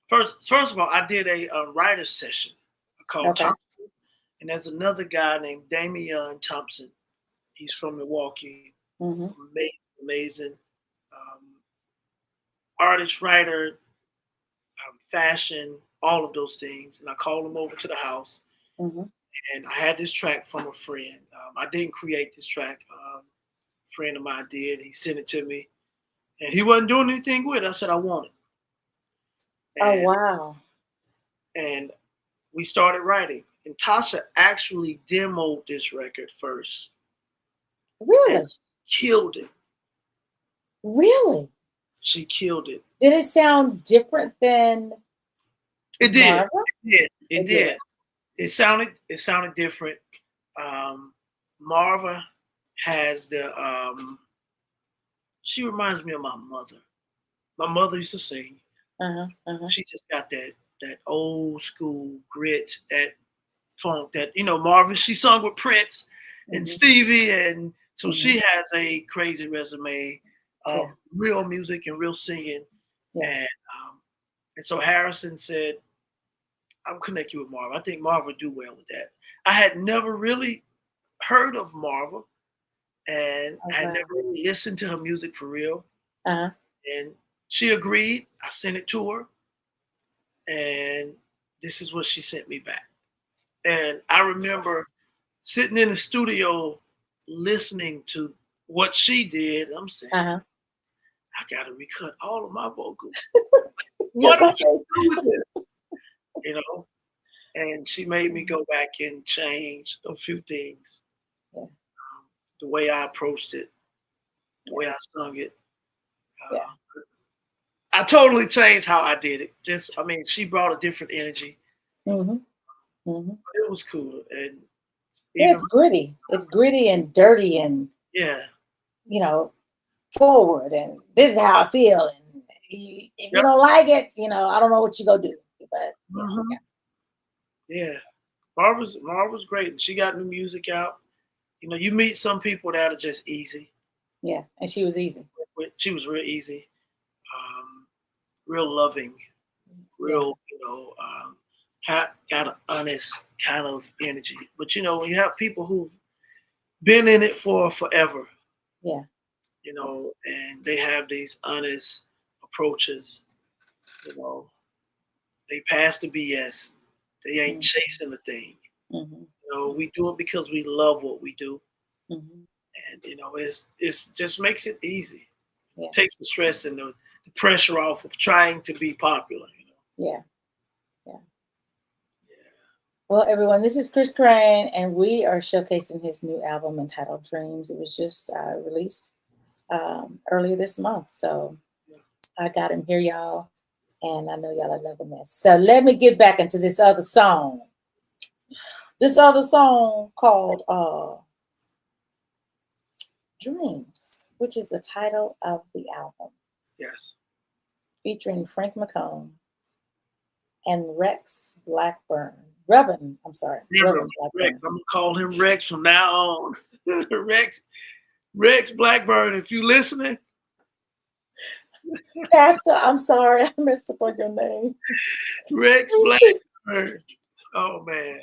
First of all, I did a writer's session called Okay. Thompson. And there's another guy named Damian Thompson. He's from Milwaukee. Mhm. Amazing artist, writer, fashion, all of those things. And I called him over to the house. Mhm. And I had this track from a friend. I didn't create this track. A friend of mine did. He sent it to me. And he wasn't doing anything with it. I said, I want it. Oh And, wow. and we started writing. And Tasha actually demoed this record first. Really? And killed it. Really? She killed it. Did it sound different than It did. Marva? It did. It sounded different. Marva has the she reminds me of my mother. My mother used to sing. Uh-huh. Uh-huh. She just got that old school grit, that funk that, Marvin, she sung with Prince and Stevie. And so she has a crazy resume of real music and real singing. Yeah. And so Harrison said, I'll connect you with Marva. I think Marva would do well with that. I had never really heard of Marva, and I never really listened to her music for real. And she agreed. I sent it to her, and this is what she sent me back. And I remember sitting in the studio listening to what she did. I'm saying, I got to recut all of my vocals. What am I going to do with this? And she made me go back and change a few things. The way I approached it, the way I sung it. I totally changed how I did it. She brought a different energy. It was cool. And it's gritty. It's gritty and dirty and forward. And this is how I feel. And if you don't like it, I don't know what you gonna do. But Marva's great. She got new music out. You meet some people that are just easy. Yeah, and she was easy. She was real easy, real loving, real, got an honest kind of energy. But when you have people who've been in it for forever, and they have these honest approaches, they pass the BS. They ain't chasing the thing. We do it because we love what we do. And it's just makes it easy. It takes the stress and the pressure off of trying to be popular. Well, everyone, this is Chris Crain, and we are showcasing his new album entitled Dreams. It was just released earlier this month. So I got him here, y'all. And I know y'all are loving this. So let me get back into this other song. This other song called Dreams, which is the title of the album. Yes. Featuring Frank McComb and Rex Blackburn. Reverend Blackburn. Rex. I'm going to call him Rex from now on. Rex Blackburn, if you listening. Pastor, I'm sorry, I messed up on your name. Rex Blackburn. Oh man.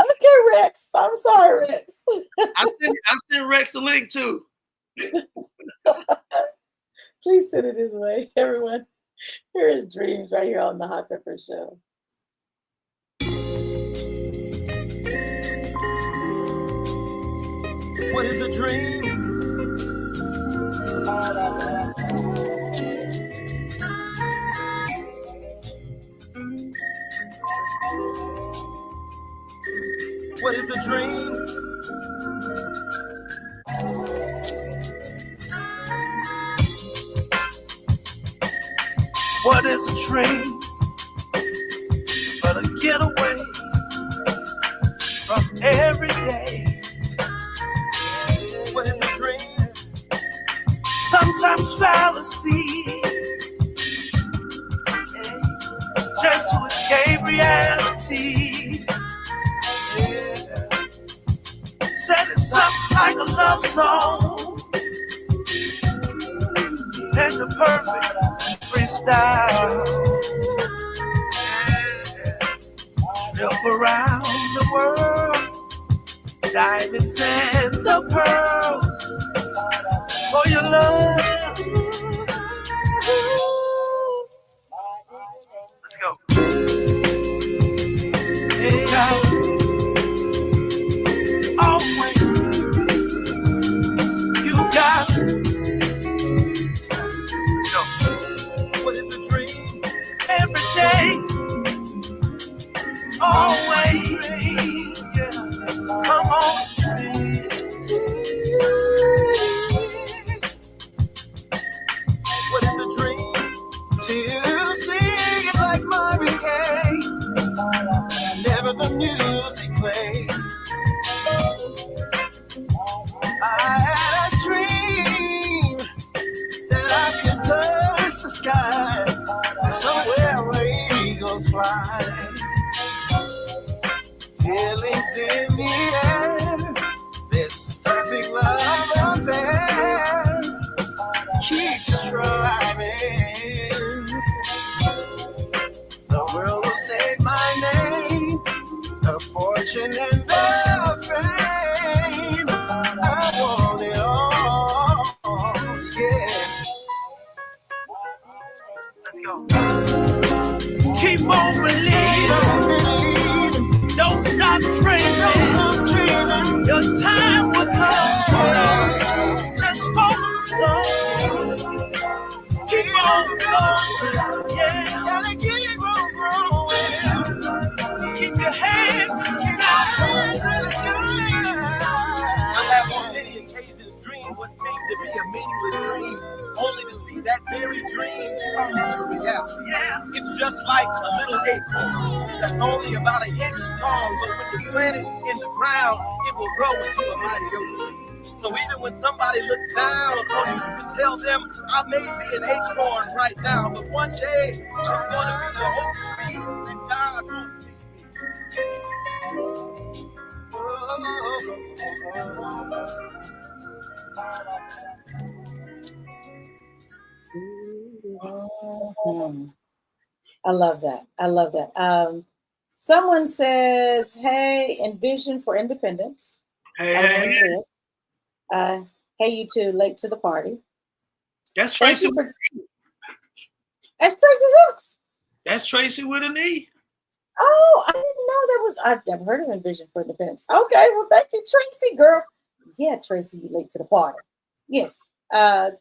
Okay, Rex. I'm sorry, Rex. I sent Rex a link too. Please send it his way, everyone. Here is Dreams right here on the Hot Pepper Show. What is a dream? What is a dream? What is a dream but a getaway from every day? What is a dream? Sometimes fallacy, just to escape reality. Said it's something like a love song and the perfect freestyle. Trip around the world, diamonds and the pearls for your love. Let's go. Hey, God. Always, you got What is a dream? every day, always. Yeah. Come on, fly. Feelings in the air. This perfect love affair keeps striving. The world will say my name, the fortune and the fame. I want it all, yeah. Keep on believing. Don't stop dreaming. Your time will come. Just follow the sun. Keep on going. Yeah. Gotta keep on growing. Keep your hands to the sky. I have on many occasions dreamed what seemed to be a meaningless dream, only to see that very dream come to reality. It's just like a little acorn that's only about an inch long, but when you plant it in the ground, it will grow into a mighty oak tree. So even when somebody looks down upon you, you can tell them, I may be an acorn right now, but one day I'm going to be the oak tree, and God will fix I love that. I love that. Someone says, hey, Envision for Independence. Hey, I don't know hey, who it is. Hey, you two, late to the party. that's Thank Tracy. you for... That's Tracy Hooks. That's Tracy with an E. Oh, I didn't know that was. I've never heard of Envision for Independence. Okay, well, thank you, Tracy, girl. Yeah, Tracy, you late to the party. Yes. Chasen?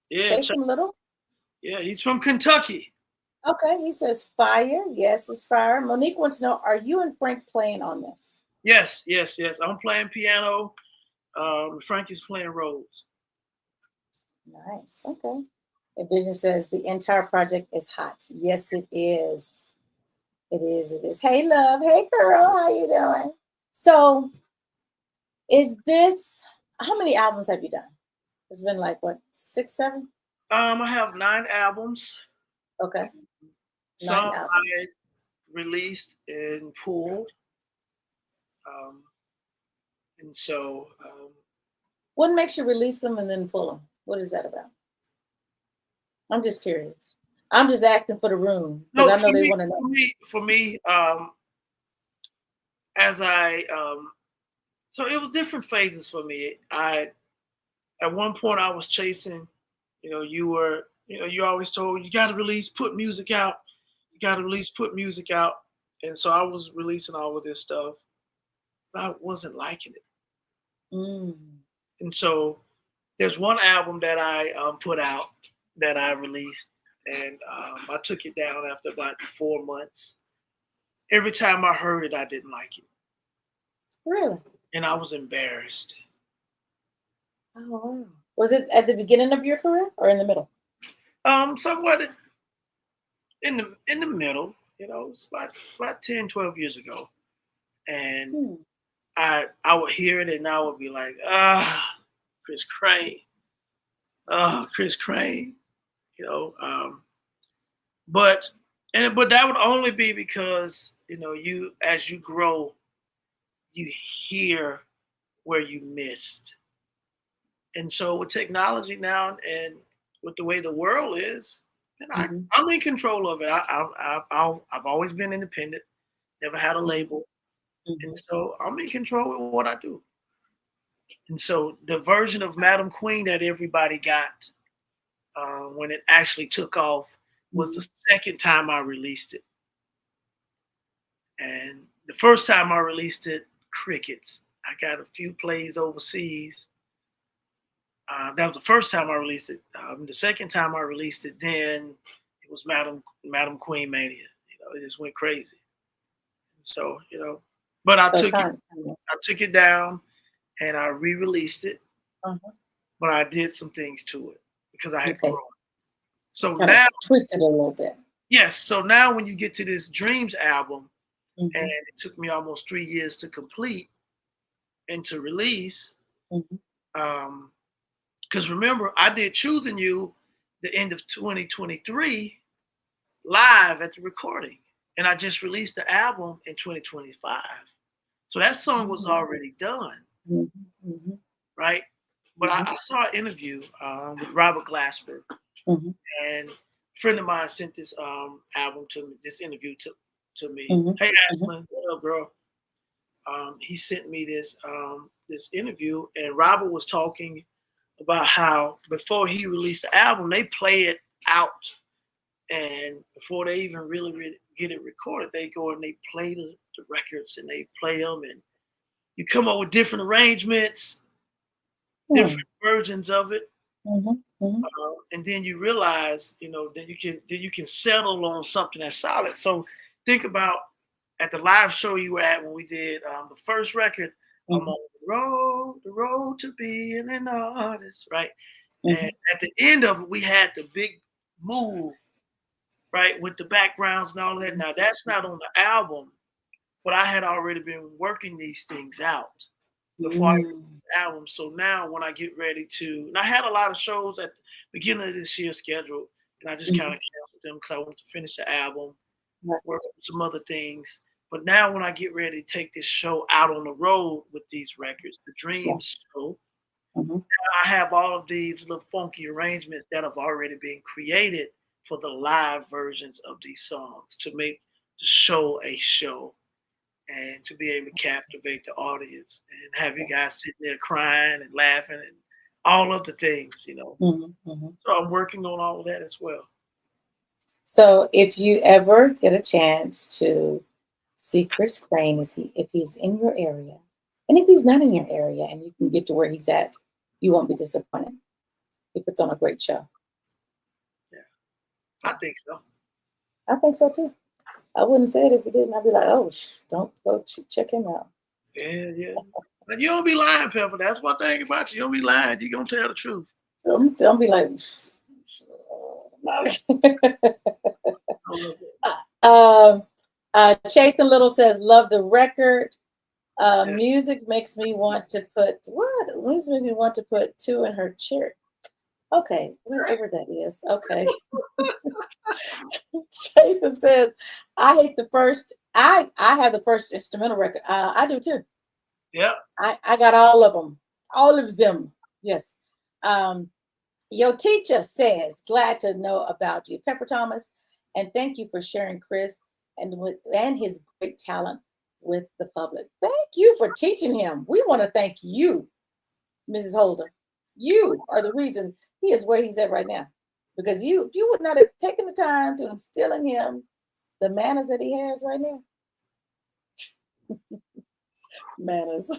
Yeah, Chasen Little? yeah, he's from Kentucky. Okay, he says fire. Yes, it's fire. Monique wants to know, are you and Frank playing on this? Yes. I'm playing piano. Frank is playing Rhodes. Nice. Okay. Envision says the entire project is hot. Yes, it is. It is. Hey, love. Hey, girl. How you doing? So, is this, how many albums have you done? It's been like, what, 6, 7? I have 9 albums. Okay. Some 9 albums. I released and pulled. And so. What makes you release them and then pull them? What is that about? I'm just curious. I'm just asking for the room because I know they want to know. For me, as I, so it was different phases for me. At one point I was chasing, you always told you got to release, put music out. You got to release, put music out. And so I was releasing all of this stuff, but I wasn't liking it. And so there's one album that I put out that I released, and I took it down after about 4 months. Every time I heard it, I didn't like it. Really? And I was embarrassed. Oh, wow. Was it at the beginning of your career or in the middle? Somewhat in the middle. It was about 10, 12 years ago. And I would hear it and I would be like, Chris Crain. Chris Crain. But that would only be because, you as you grow, you hear where you missed. And so with technology now and with the way the world is, and I'm in control of it. I've always been independent, never had a label. And so I'm in control of what I do. And so the version of Madam Queen that everybody got when it actually took off was the second time I released it. And the first time I released it, crickets. I got a few plays overseas. That was the first time I released it. The second time I released it, then it was Madam Queen Mania. It just went crazy. So, but I took it down and I re-released it. But I did some things to it because I had grown. So now tweaked it a little bit. Yes. So now when you get to this Dreams album, and it took me almost 3 years to complete and to release. Because remember, I did Choosing You the end of 2023, live at the recording. And I just released the album in 2025. So that song was already done, right? But I saw an interview with Robert Glasper, and a friend of mine sent this album to me, this interview to me. Hey, Ashlyn, what up, girl? He sent me this this interview, and Robert was talking about how before he released the album, they play it out, and before they even really get it recorded, they go and they play the records and they play them, and you come up with different arrangements, different versions of it, and then you realize, then you can settle on something that's solid. So think about at the live show you were at when we did the first record. I'm on the road to being an artist, right? And at the end of it, we had the big move, right, with the backgrounds and all that. Now that's not on the album, but I had already been working these things out before I released the album. So now when I get ready to, and I had a lot of shows at the beginning of this year scheduled, and I just kind of canceled them because I wanted to finish the album, work on some other things. But now when I get ready to take this show out on the road with these records, the Dreams show, I have all of these little funky arrangements that have already been created for the live versions of these songs to make the show a show and to be able to captivate the audience and have you guys sitting there crying and laughing and all of the things, So I'm working on all of that as well. So if you ever get a chance to see Chris Crain, if he's in your area, and if he's not in your area and you can get to where he's at, you won't be disappointed. He puts on a great show. Yeah, I think so. I think so too. I wouldn't say it if he didn't. I'd be like, oh, don't go check him out. Yeah. But you don't be lying, Pepper. That's one thing about you. You don't be lying. You're going to tell the truth. Don't be like, Chase and Little says, love the record. Music makes me want to put two in her chair. Okay, whatever that is. Okay. Jason says, I hate the first. I have the first instrumental record. I do too. Yeah. I got all of them. All of them. Yes. Your teacher says, glad to know about you, Pepper Thomas, and thank you for sharing Chris and his great talent with the public. Thank you for teaching him. We want to thank you, Mrs. Holder. You are the reason he is where he's at right now. Because if you would not have taken the time to instill in him the manners that he has right now. Manners.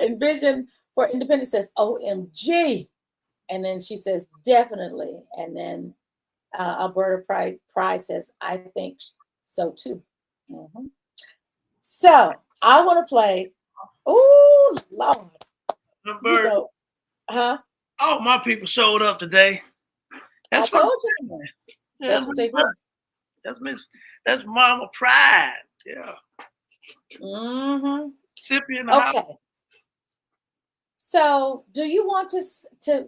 Envision for Independence says, OMG. And then she says, definitely. And then Alberta Pride says, I think so too. So I want to play. Oh, Lord. Oh, my people showed up today. I told you. That's what they do. That's Mama Pride. Yeah. Sippy in the house. Okay. So do you want to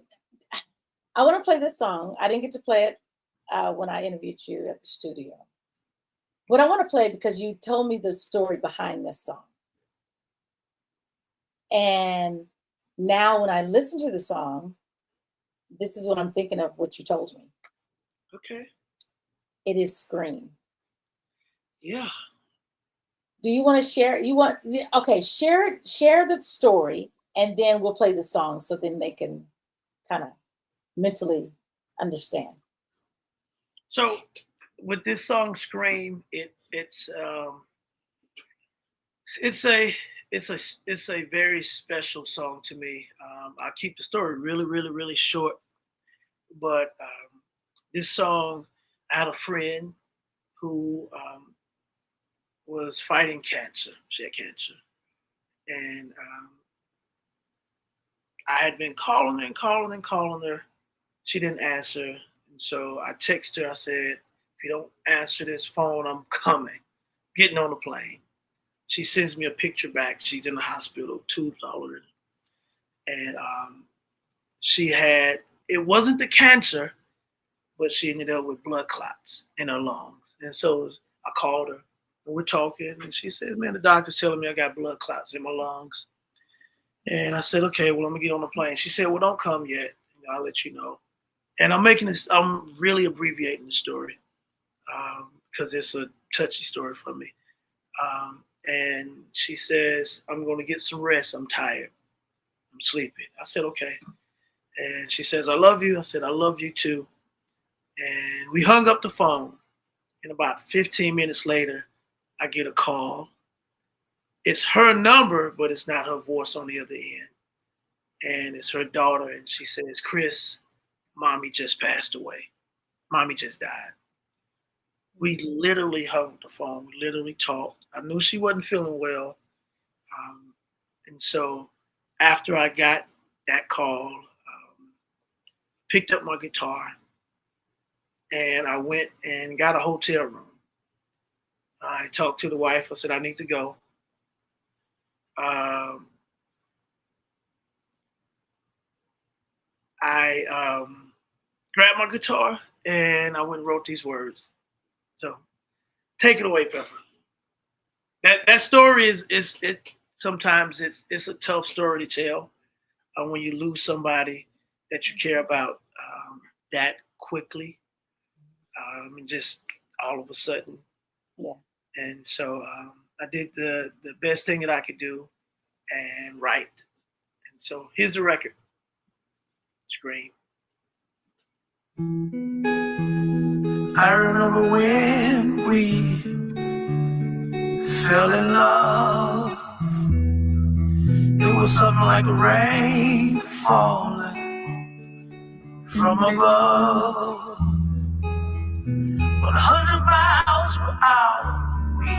I want to play this song. I didn't get to play it when I interviewed you at the studio. But I want to play it because you told me the story behind this song. And now when I listen to the song, this is what I'm thinking of what you told me. Okay. It is Scream. Yeah. Do you want to share? Share the story, and then we'll play the song so then they can kind of mentally understand. So with this song Scream, it's a very special song to me. I'll keep the story really short, but this song, I had a friend who was fighting cancer. She had cancer, and I had been calling her. She didn't answer, and so I texted her. I said, "If you don't answer this phone, I'm coming. Getting on the plane." She sends me a picture back. She's in the hospital, tubes all over her. And she had, it wasn't the cancer, but she ended up with blood clots in her lungs. And so I called her, and we're talking, and she said, man, the doctor's telling me I got blood clots in my lungs. And I said, okay, well, I'm gonna get on the plane. She said, well, don't come yet. I'll let you know. And I'm really abbreviating the story because it's a touchy story for me. And she says, I'm going to get some rest. I'm tired. I'm sleepy. I said, okay. And she says, I love you. I said, I love you too. And we hung up the phone. And about 15 minutes later, I get a call. It's her number, but it's not her voice on the other end. And it's her daughter. And she says, Chris, mommy just passed away. Mommy just died. We literally hung up the phone. We literally talked. I knew she wasn't feeling well. And so after I got that call, picked up my guitar, and I went and got a hotel room. I talked to the wife. I said, I need to go. I grabbed my guitar and I went and wrote these words. So take it away, Pepper. That story is sometimes it's a tough story to tell when you lose somebody that you care about that quickly, and just all of a sudden. Yeah. And so I did the best thing that I could do and write. And so here's the record. Crain. I remember when we fell in love. It was something like rain falling from above. 100 miles per hour, we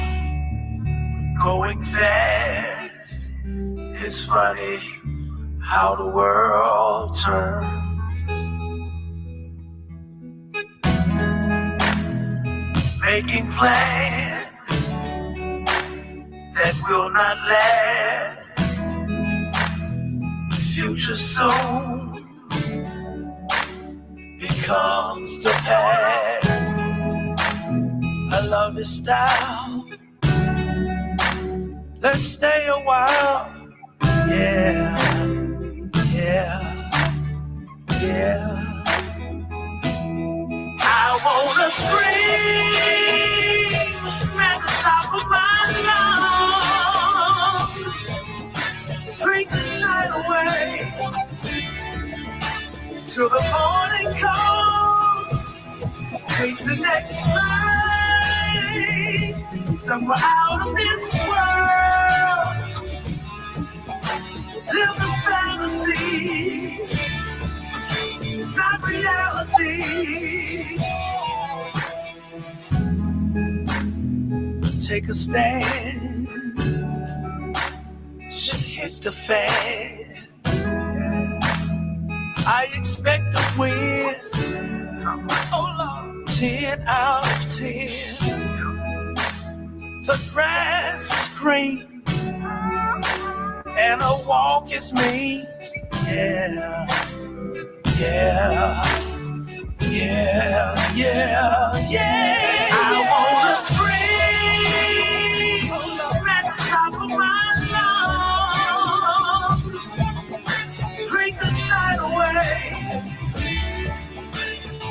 were going fast. It's funny how the world turns. Making plans that will not last. Future soon becomes the past. I love his style. Let's stay a while. Yeah. I wanna scream at the top of my lungs, drink the night away till the morning comes. Take the next flight somewhere out of this world. Live the fantasy, not reality. Take a stand. Shit hits the fan. I expect to win. Oh Lord, 10 out of 10. The grass is green and a walk is mean. Yeah. I wanna scream at the top of my lungs, drink the night away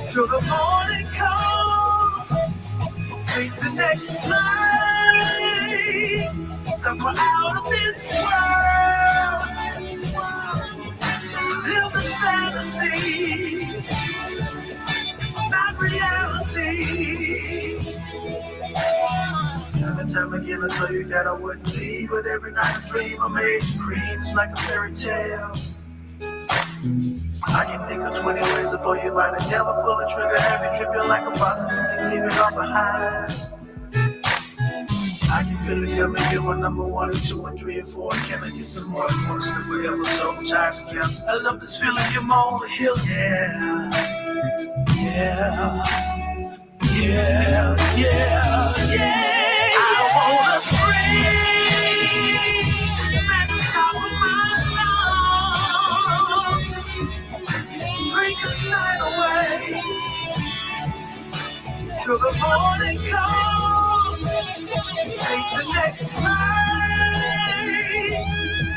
till the morning comes. Take the next flight somewhere out of this world. Live the fantasy, not reality. Time and time again I tell you that I wouldn't leave, but every night I dream I made cream. It's like a fairy tale. I can think of 20 ways to blow your mind and never pull the trigger. Have you tripping like a faucet and leave it all behind. I can feel it coming, get my number 1 and 2 and 3 and 4. Can I get some more? I want to live forever, so tired to count. I love this feeling, you're my only hill. Yeah. I wanna scream at the top of my lungs, drink the night away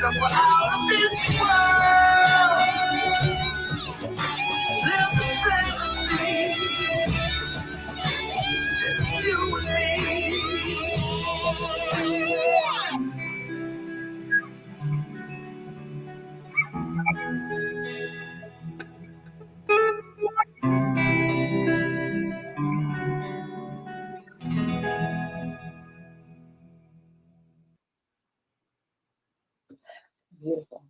somewhere out of this world. Live the fantasy, just you and me. Beautiful.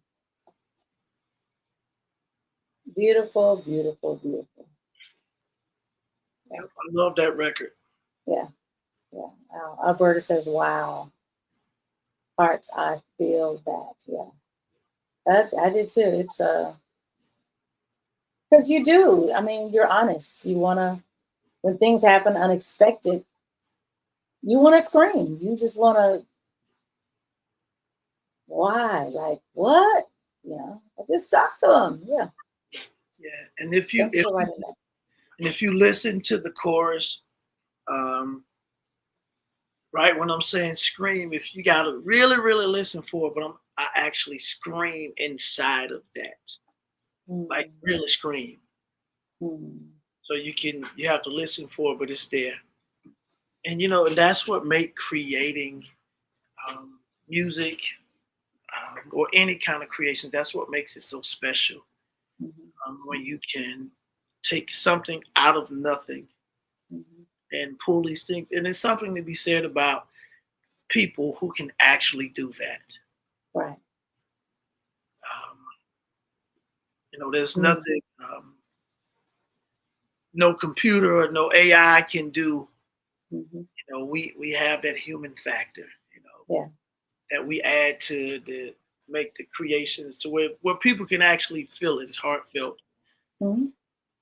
Beautiful, beautiful, beautiful. I love that record. Yeah, yeah. Alberta says, wow. Hearts, I feel that. Yeah. I did too. It's because you do. I mean, you're honest. You wanna, when things happen unexpected, you wanna scream. You just wanna, why? Like what? Yeah. I just talked to him. Yeah. Yeah, and if you Thanks for writing that. and if you listen to the chorus, right when I'm saying scream, if you gotta really, really listen for it, but I actually scream inside of that, like really scream. So you have to listen for it, but it's there. And that's what makes creating music or any kind of creation. That's what makes it so special. When you can take something out of nothing and pull these things. And there's something to be said about people who can actually do that. Right. There's nothing, no computer or no AI can do. We have that human factor, Yeah. that we add to make the creations to where people can actually feel it. It's heartfelt.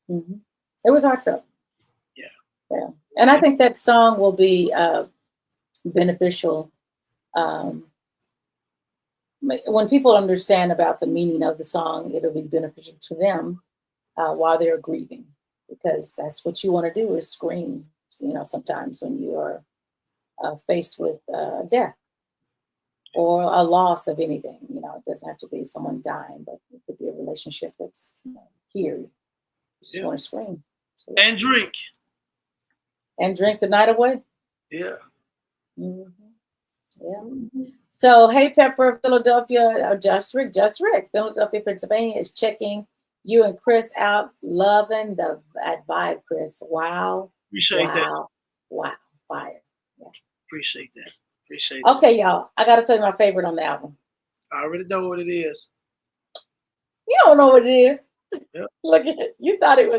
It was heartfelt. Yeah. Yeah. And I think that song will be beneficial when people understand about the meaning of the song. It'll be beneficial to them while they're grieving, because that's what you want to do is scream. Sometimes when you are faced with death or a loss of anything, it doesn't have to be someone dying, but it could be a relationship that's here. You just want to scream. So, and drink the night away. Yeah. Yeah. So, hey, Pepper, Philadelphia, Just Rick, Philadelphia, Pennsylvania is checking you and Chris out. Loving that vibe, Chris. Wow. Appreciate that. Wow. Fire. Yeah. Appreciate that. Okay, y'all. I got to play my favorite on the album. I already know what it is. You don't know what it is. Yep. Look at it. You thought it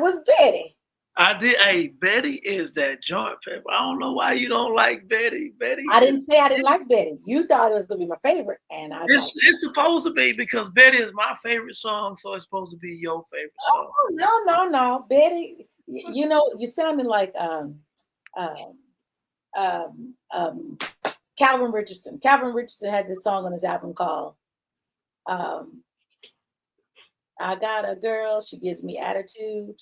was Betty. I did. Hey, Betty is that joint, Pepper. I don't know why you don't like Betty. I didn't say I didn't like Betty. You thought it was going to be my favorite. And it's supposed to be, because Betty is my favorite song, so it's supposed to be your favorite song. Oh, no. Betty, you sounded like Calvin Richardson. Calvin Richardson has this song on his album called I Got a Girl, She Gives Me Attitude.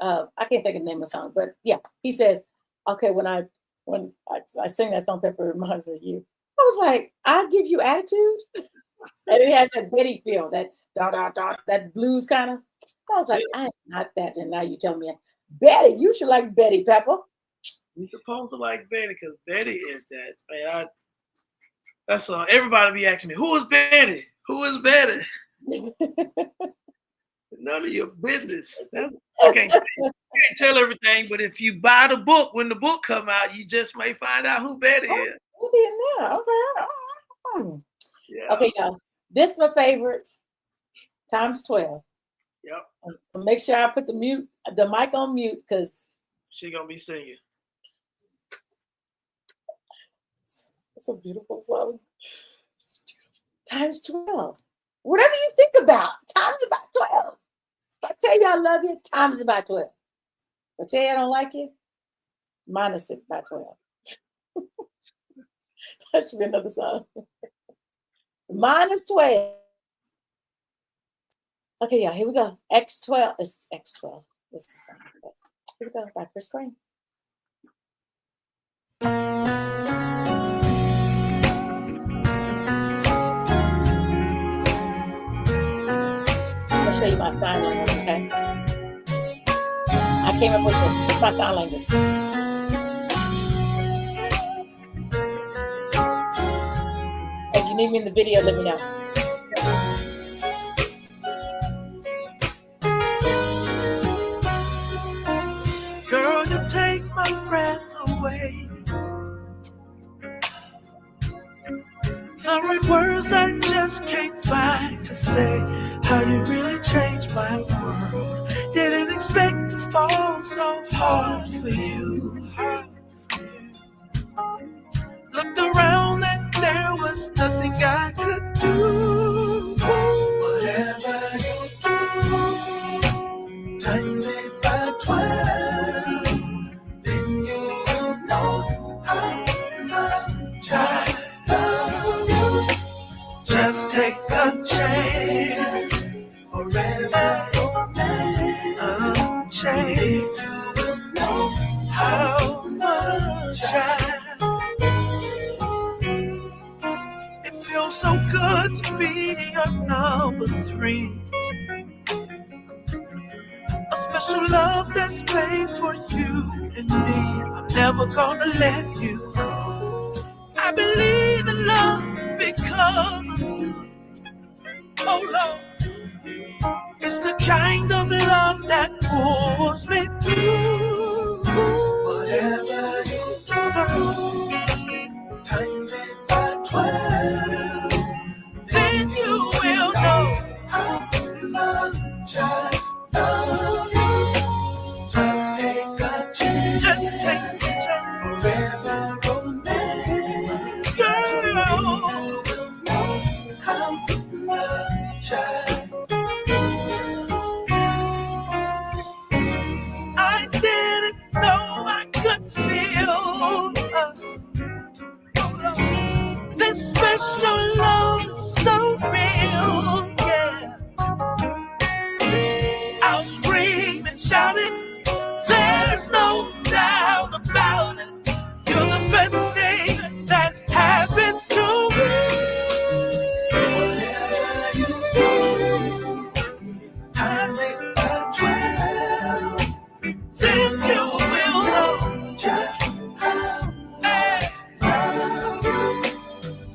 I can't think of the name of the song, but yeah, he says, okay, when I sing that song, Pepper, reminds me of you. I was like, I give you attitude? And it has that Betty feel, that that blues kind of. I was like, I am not that. And now you tell me, Betty, you should like Betty, Pepper. You're supposed to like Betty, because Betty is that, man. That's everybody be asking me, who is Betty? Who is Betty? None of your business. I can't tell everything, but if you buy the book, when the book come out, you just may find out who Betty is. Okay. Yeah. Okay, y'all. This is my favorite. Times 12. Yep. Make sure I put the mic on mute, because she's gonna be singing. It's a beautiful song. It's beautiful. Times 12. Whatever you think about, times about 12. If I tell you I love you, times about 12. If I tell you I don't like you, minus it by 12. That should be another song. Minus 12. Okay, yeah, here we go. X12. It's X12. This is the song. Here we go, by Chris Crain. show you my sign language, okay? I came up with this. It's my sign language. If you need me in the video, let me know. Girl, you take my breath away. The right words I just can't find to say how you really changed my world. Didn't expect to fall so hard for you. Looked around and there was nothing I could do. Whatever you do, times it by 12, then you will know how much I love you. Just take a chance, forever a chance. You will know how much it feels so good to be your number 3. A special love that's made for you and me. I'm never gonna let you go. I believe in love because of you. Oh Lord, it's the kind of love that pulls me through. Whatever you do, times it by 12, then you will know how much I love you. Just take a chance. Just take a chance. Forever romance. Girl, you will know how much I didn't know I could feel this special love is so real, yeah. I'll scream and shout it, there's no doubt about it. You're the best thing that's happened to me. Whatever you do, times it by 12, then you will know just how I love you.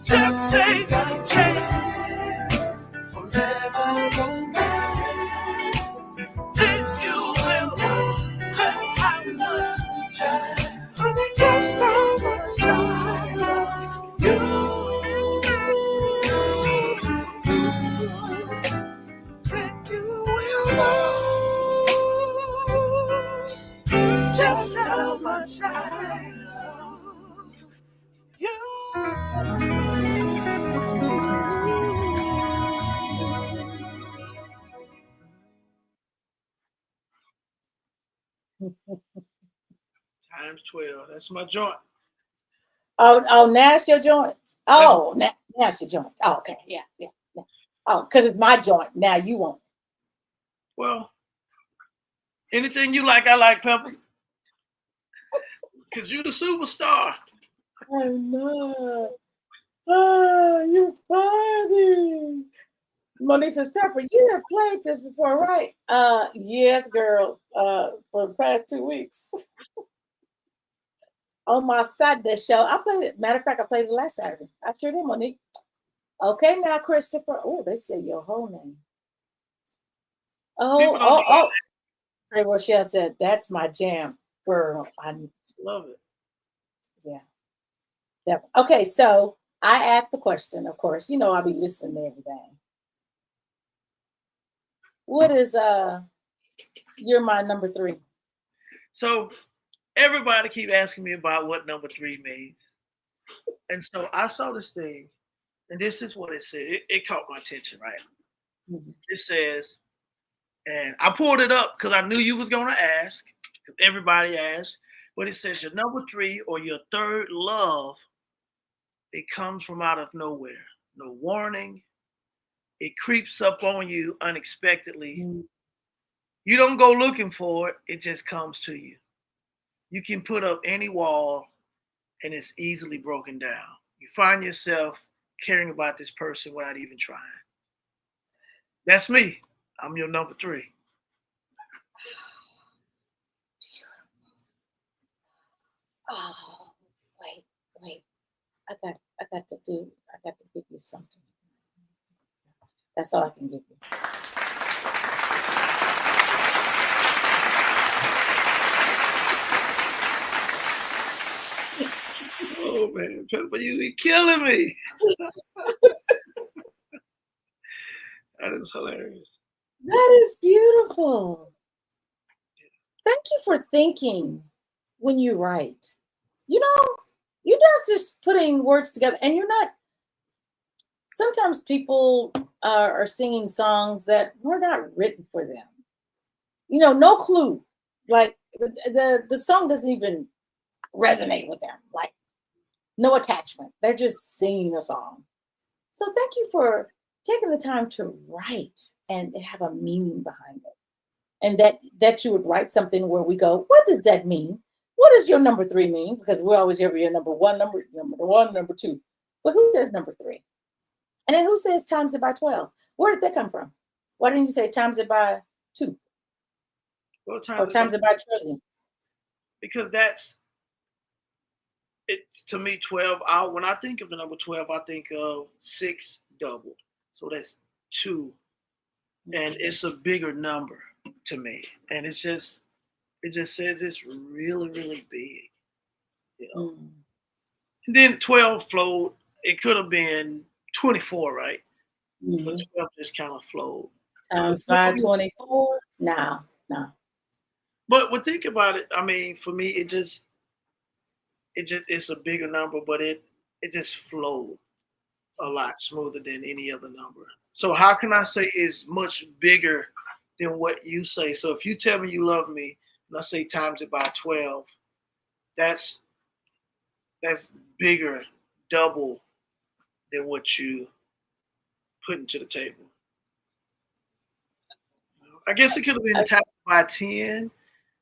Just take a chance, forever romance. Then you will know just how much I guess how much I love you. Then you will know just how much I love you. Times 12. That's my joint. Oh, now it's your joint. Oh, now it's your joint. Oh, okay. Yeah. Oh, because it's my joint. Now you want it. Well, anything you like, I like, Pepper. Because you're the superstar. Oh, no. Oh, you're funny. Monique says, Pepper, you have played this before, right? Yes, girl. For the past 2 weeks. On my Saturday show. I played it. Matter of fact, I played it last Saturday. I sure did, Monique. Okay, now, Christopher. Oh, they said your whole name. Oh. Craig Rochelle said, that's my jam, girl. I love it. Yeah. Okay, so I asked the question, of course. You know, I'll be listening to everything. What is you're my number 3? So everybody keep asking me about what number 3 means. And so I saw this thing, and this is what it said. It caught my attention, right? Mm-hmm. It says, and I pulled it up because I knew you was gonna ask. Everybody asked, but it says your number 3 or your third love, it comes from out of nowhere. No warning. It creeps up on you unexpectedly. Mm-hmm. You don't go looking for it. It just comes to you. You can put up any wall and it's easily broken down. You find yourself caring about this person without even trying. That's me. I'm your number 3. Oh, wait. I got to give you something. That's all I can give you. Oh man, Pepper, you be killing me. That is hilarious. That is beautiful. Thank you for thinking when you write. You know, you're not just putting words together, and you're not. Sometimes people are singing songs that were not written for them. You know, no clue. Like the song doesn't even resonate with them. Like no attachment. They're just singing a song. So thank you for taking the time to write and have a meaning behind it. And that you would write something where we go, what does that mean? What does your number 3 mean? Because we always hear your number 1, number 1, number 2. But who says number 3? And then who says times it by 12? Where did that come from? Why didn't you say times it by 2? Well, Or times it by trillion? Because that's it to me. 12. When I think of the number 12, I think of 6 doubled. So that's 2, and it's a bigger number to me. And it just says it's really, really big. You know? And then 12 flowed. It could have been 24, right? But 12 just kind of flowed. Times by 24? No. But when think about it, I mean, for me, it's a bigger number, but it just flowed a lot smoother than any other number. So how can I say it's much bigger than what you say? So if you tell me you love me, and I say times it by 12, that's bigger, double than what you put into the table. I guess it could have been times by 10,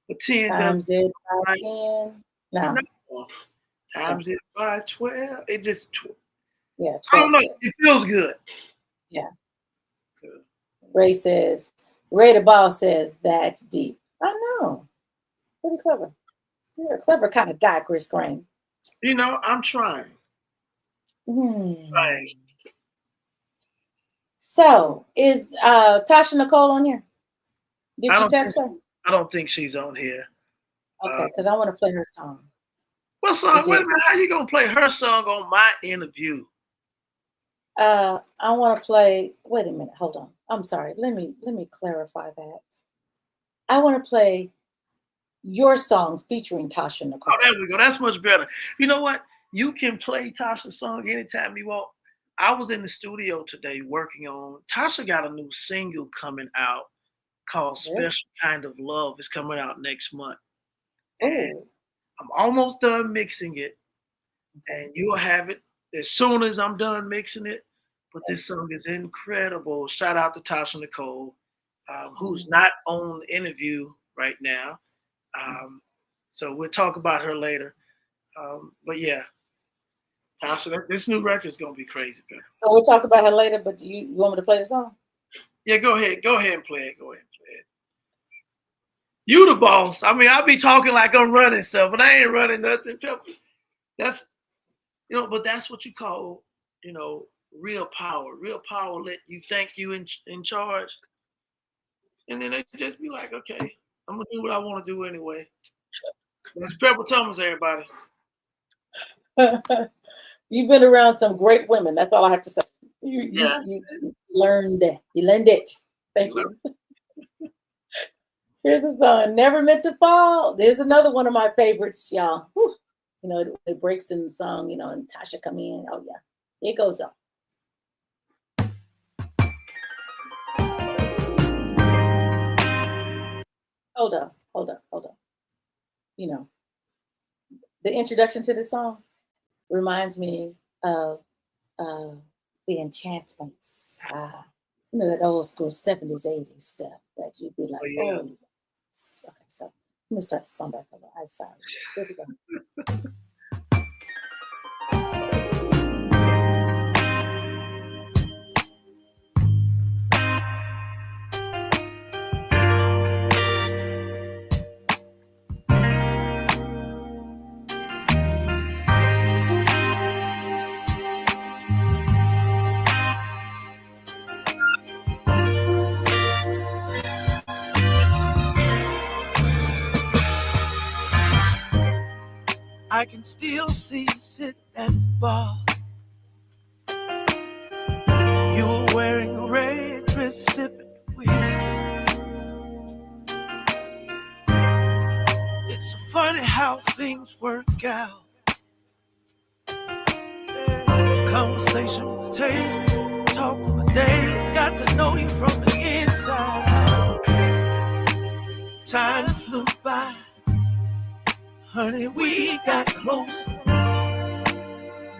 but 10 times it by 10. No. Times it by 12. It just, yeah. 12. I don't know. It feels good. Yeah. Ray the boss says that's deep. I know. Pretty clever. You're a clever kind of guy, Chris Crain. You know, I'm trying. Right. So is Tasha Nicole on here? Did you text her? I don't think she's on here. Okay, because I want to play her song. What song? Wait a minute. How you gonna play her song on my interview? I want to play. Wait a minute. Hold on. I'm sorry. Let me clarify that. I want to play your song featuring Tasha Nicole. Oh, there we go. That's much better. You know what? You can play Tasha's song anytime you want. I was in the studio today working on. Tasha got a new single coming out called "Special Kind of Love." It's coming out next month. And I'm almost done mixing it, and you'll have it as soon as I'm done mixing it. But this song is incredible. Shout out to Tasha Nicole, who's not on the interview right now. So we'll talk about her later. But yeah, Tasha, this new record is gonna be crazy. Man. So we'll talk about her later. But you want me to play the song? Yeah, go ahead. Go ahead and play it. Go ahead and play it. You the boss. I mean, I be talking like I'm running stuff, but I ain't running nothing. That's but that's what you call, real power. Real power let you think you in charge. And then they just be like, okay, I'm gonna do what I want to do anyway. It's Pepper Thomas, everybody. You've been around some great women. That's all I have to say. You learned it. You learned it. Thank you. Here's the song, Never Meant to Fall. There's another one of my favorites, y'all. Whew. It breaks in the song, and Tasha come in. Oh, yeah. It goes on. Hold up. The introduction to this song reminds me of the Enchantments. That old school 70s, 80s stuff that you'd be like, oh. Okay, so let me start the song back over. I'm sorry. Here we go. I can still see you sitting at the bar. You were wearing a red dress, sipping whiskey. It's so funny how things work out. Conversation was tasty, talk on the daily, got to know you from the inside out. Time flew by, honey, we got closer.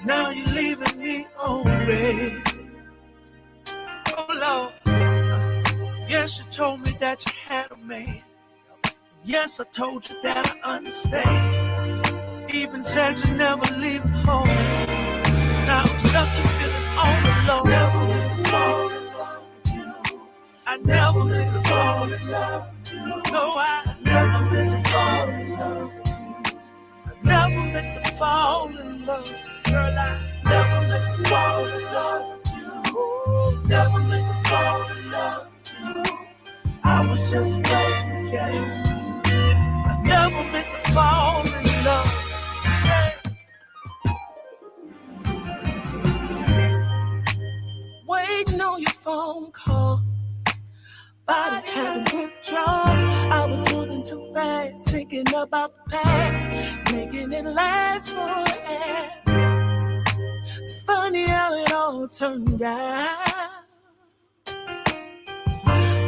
Now you're leaving me on red. Oh Lord, yes, you told me that you had a man. Yes, I told you that I understand. Even said you never leaving home. Now I'm stuck here feeling all alone. Never meant to fall in love with you. I never meant to fall in love with you. No, I never meant to fall in love with you. I never meant to fall in love. Girl, I never meant to fall in love with you. Never meant to fall in love with you. I was just playing a game with you. I never meant to fall in love. Hey. Waiting on your phone call. Body's having withdrawals. I was moving too fast, thinking about the past, making it last forever. It's funny how it all turned out.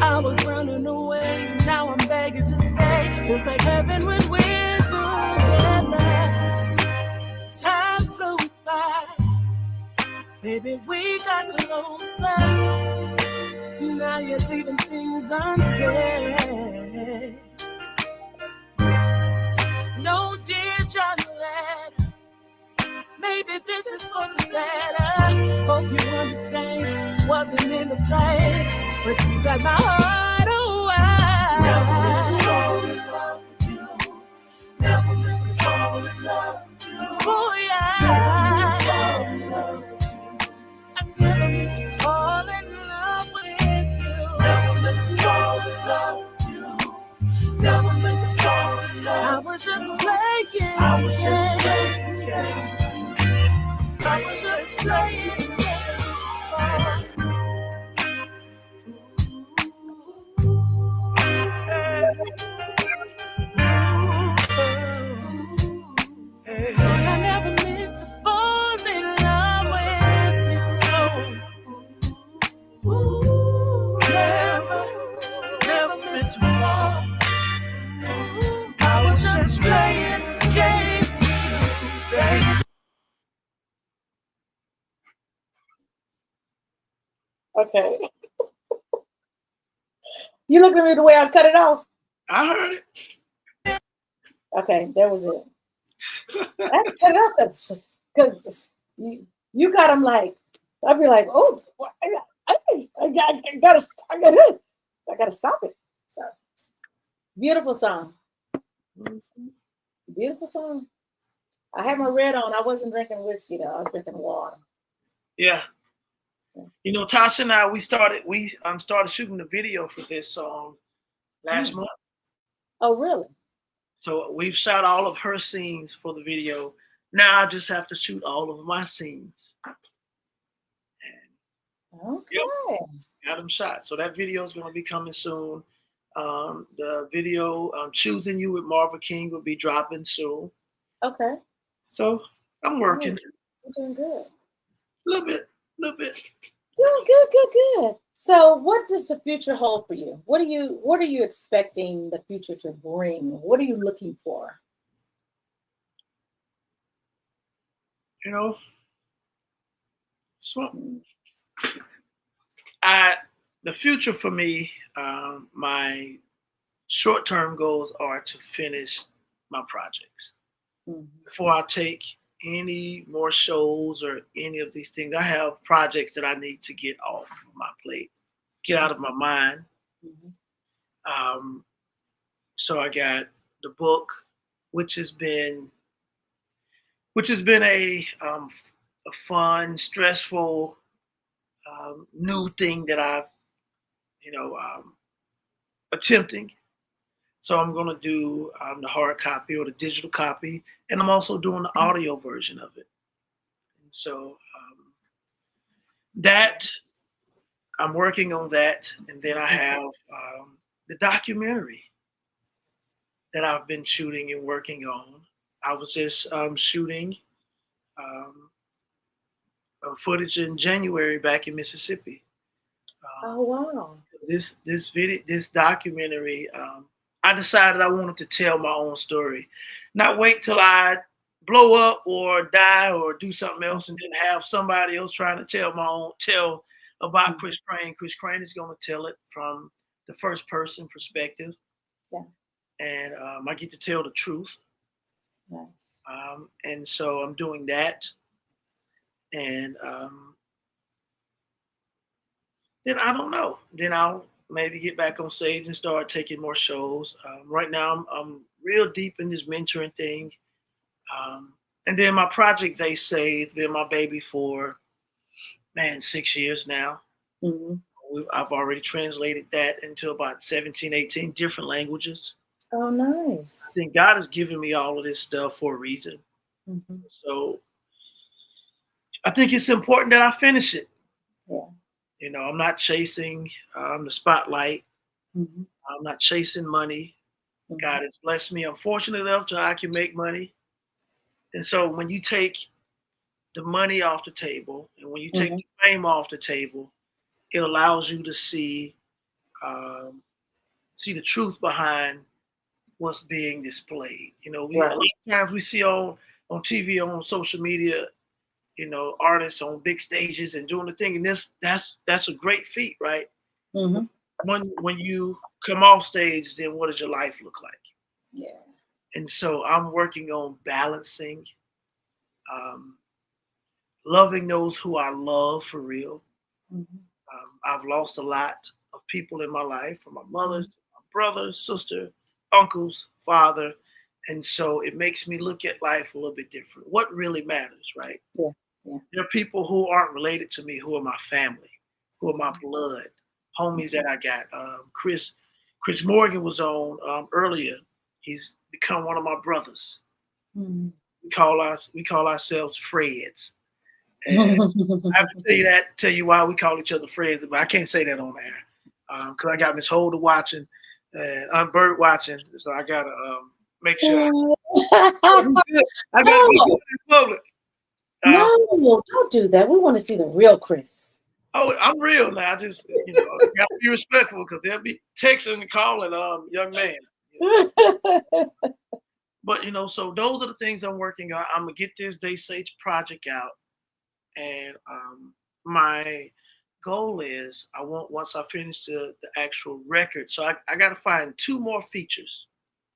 I was running away, now I'm begging to stay. Feels like heaven when we're together. Time flew by, baby, we got closer. Now you're leaving things unsaid. No, dear John letter. Maybe this is for the better. Hope you understand. Wasn't in the plan, but you got my heart away. Never meant to fall in love with you. Never meant to fall in love with you. Oh yeah. Never meant to fall in love with you. Never meant to fall in love with you. Never meant to fall in love. I was just playing. I was just playing games. I was just playing. Never meant to fall. Hey. I never meant to fall in love with you. Never meant to fall. I was just playing a game with you, baby. Okay. You looking at me the way I cut it off? I heard it. Okay, that was it. I had to cut it off because you got them like, I'd be like, oh, I gotta stop it. So beautiful song. Beautiful song. I had my red on. I wasn't drinking whiskey though. I was drinking water. Yeah. You know, Tasha and I, we started shooting the video for this song last month. Oh, really? So we've shot all of her scenes for the video. Now I just have to shoot all of my scenes. Okay. Yep, got them shot. So that video is going to be coming soon. The video Choosing You with Marva King will be dropping soon. Okay. So I'm working. You're doing good. A little bit. Doing good. So what does the future hold for you? What are you expecting the future to bring? What are you looking for? You know, so the future for me, my short-term goals are to finish my projects. Before I take any more shows or any of these things, I have projects that I need to get off my plate, get out of my mind. So I got the book, which has been a fun, stressful, new thing that I've attempting. So I'm going to do the hard copy or the digital copy, and I'm also doing the audio version of it. And so that I'm working on that, and then I have the documentary that I've been shooting and working on. I was just shooting um, footage in January back in Mississippi. Oh wow. This documentary, I decided I wanted to tell my own story, not wait till I blow up or die or do something else, and then have somebody else trying to tell about Chris Crain. Chris Crain is going to tell it from the first person perspective, Yeah. and I get to tell the truth. Nice. And so I'm doing that, and then I don't know. Then I'll maybe get back on stage and start taking more shows. Right now, I'm real deep in this mentoring thing. And then my project, they say, it's been my baby for, 6 years now. Mm-hmm. I've already translated that into about 17, 18 different languages. Oh, nice. I think God has given me all of this stuff for a reason. Mm-hmm. So I think it's important that I finish it. Yeah. You know, I'm not chasing the spotlight. Mm-hmm. I'm not chasing money. Mm-hmm. God has blessed me. I'm fortunate enough to I can make money. And so when you take the money off the table and when you take the fame off the table, it allows you to see the truth behind what's being displayed. You know, a lot of times we see on TV, on social media, artists on big stages and doing the thing, and that's a great feat, right? Mm-hmm. When you come off stage, then what does your life look like? Yeah. And so I'm working on balancing, loving those who I love for real. Mm-hmm. I've lost a lot of people in my life, from my mother, to my brother, sister, uncles, father. And so it makes me look at life a little bit different. What really matters, right? Yeah. Yeah. There are people who aren't related to me, who are my family, who are my blood, homies that I got. Chris Morgan was on earlier. He's become one of my brothers. Mm-hmm. We call ourselves Freds. And I have to tell you why we call each other Freds, but I can't say that on air because I got Miss Holder watching and I'm Bert watching, so I gotta make sure I gotta be good in public. No, don't do that. We want to see the real Chris. Oh, I'm real now. I just gotta be respectful because they'll be texting and calling young man. But so those are the things I'm working on. I'm gonna get this They Sage project out, and my goal is once I finish the actual record. So I got to find 2 more features.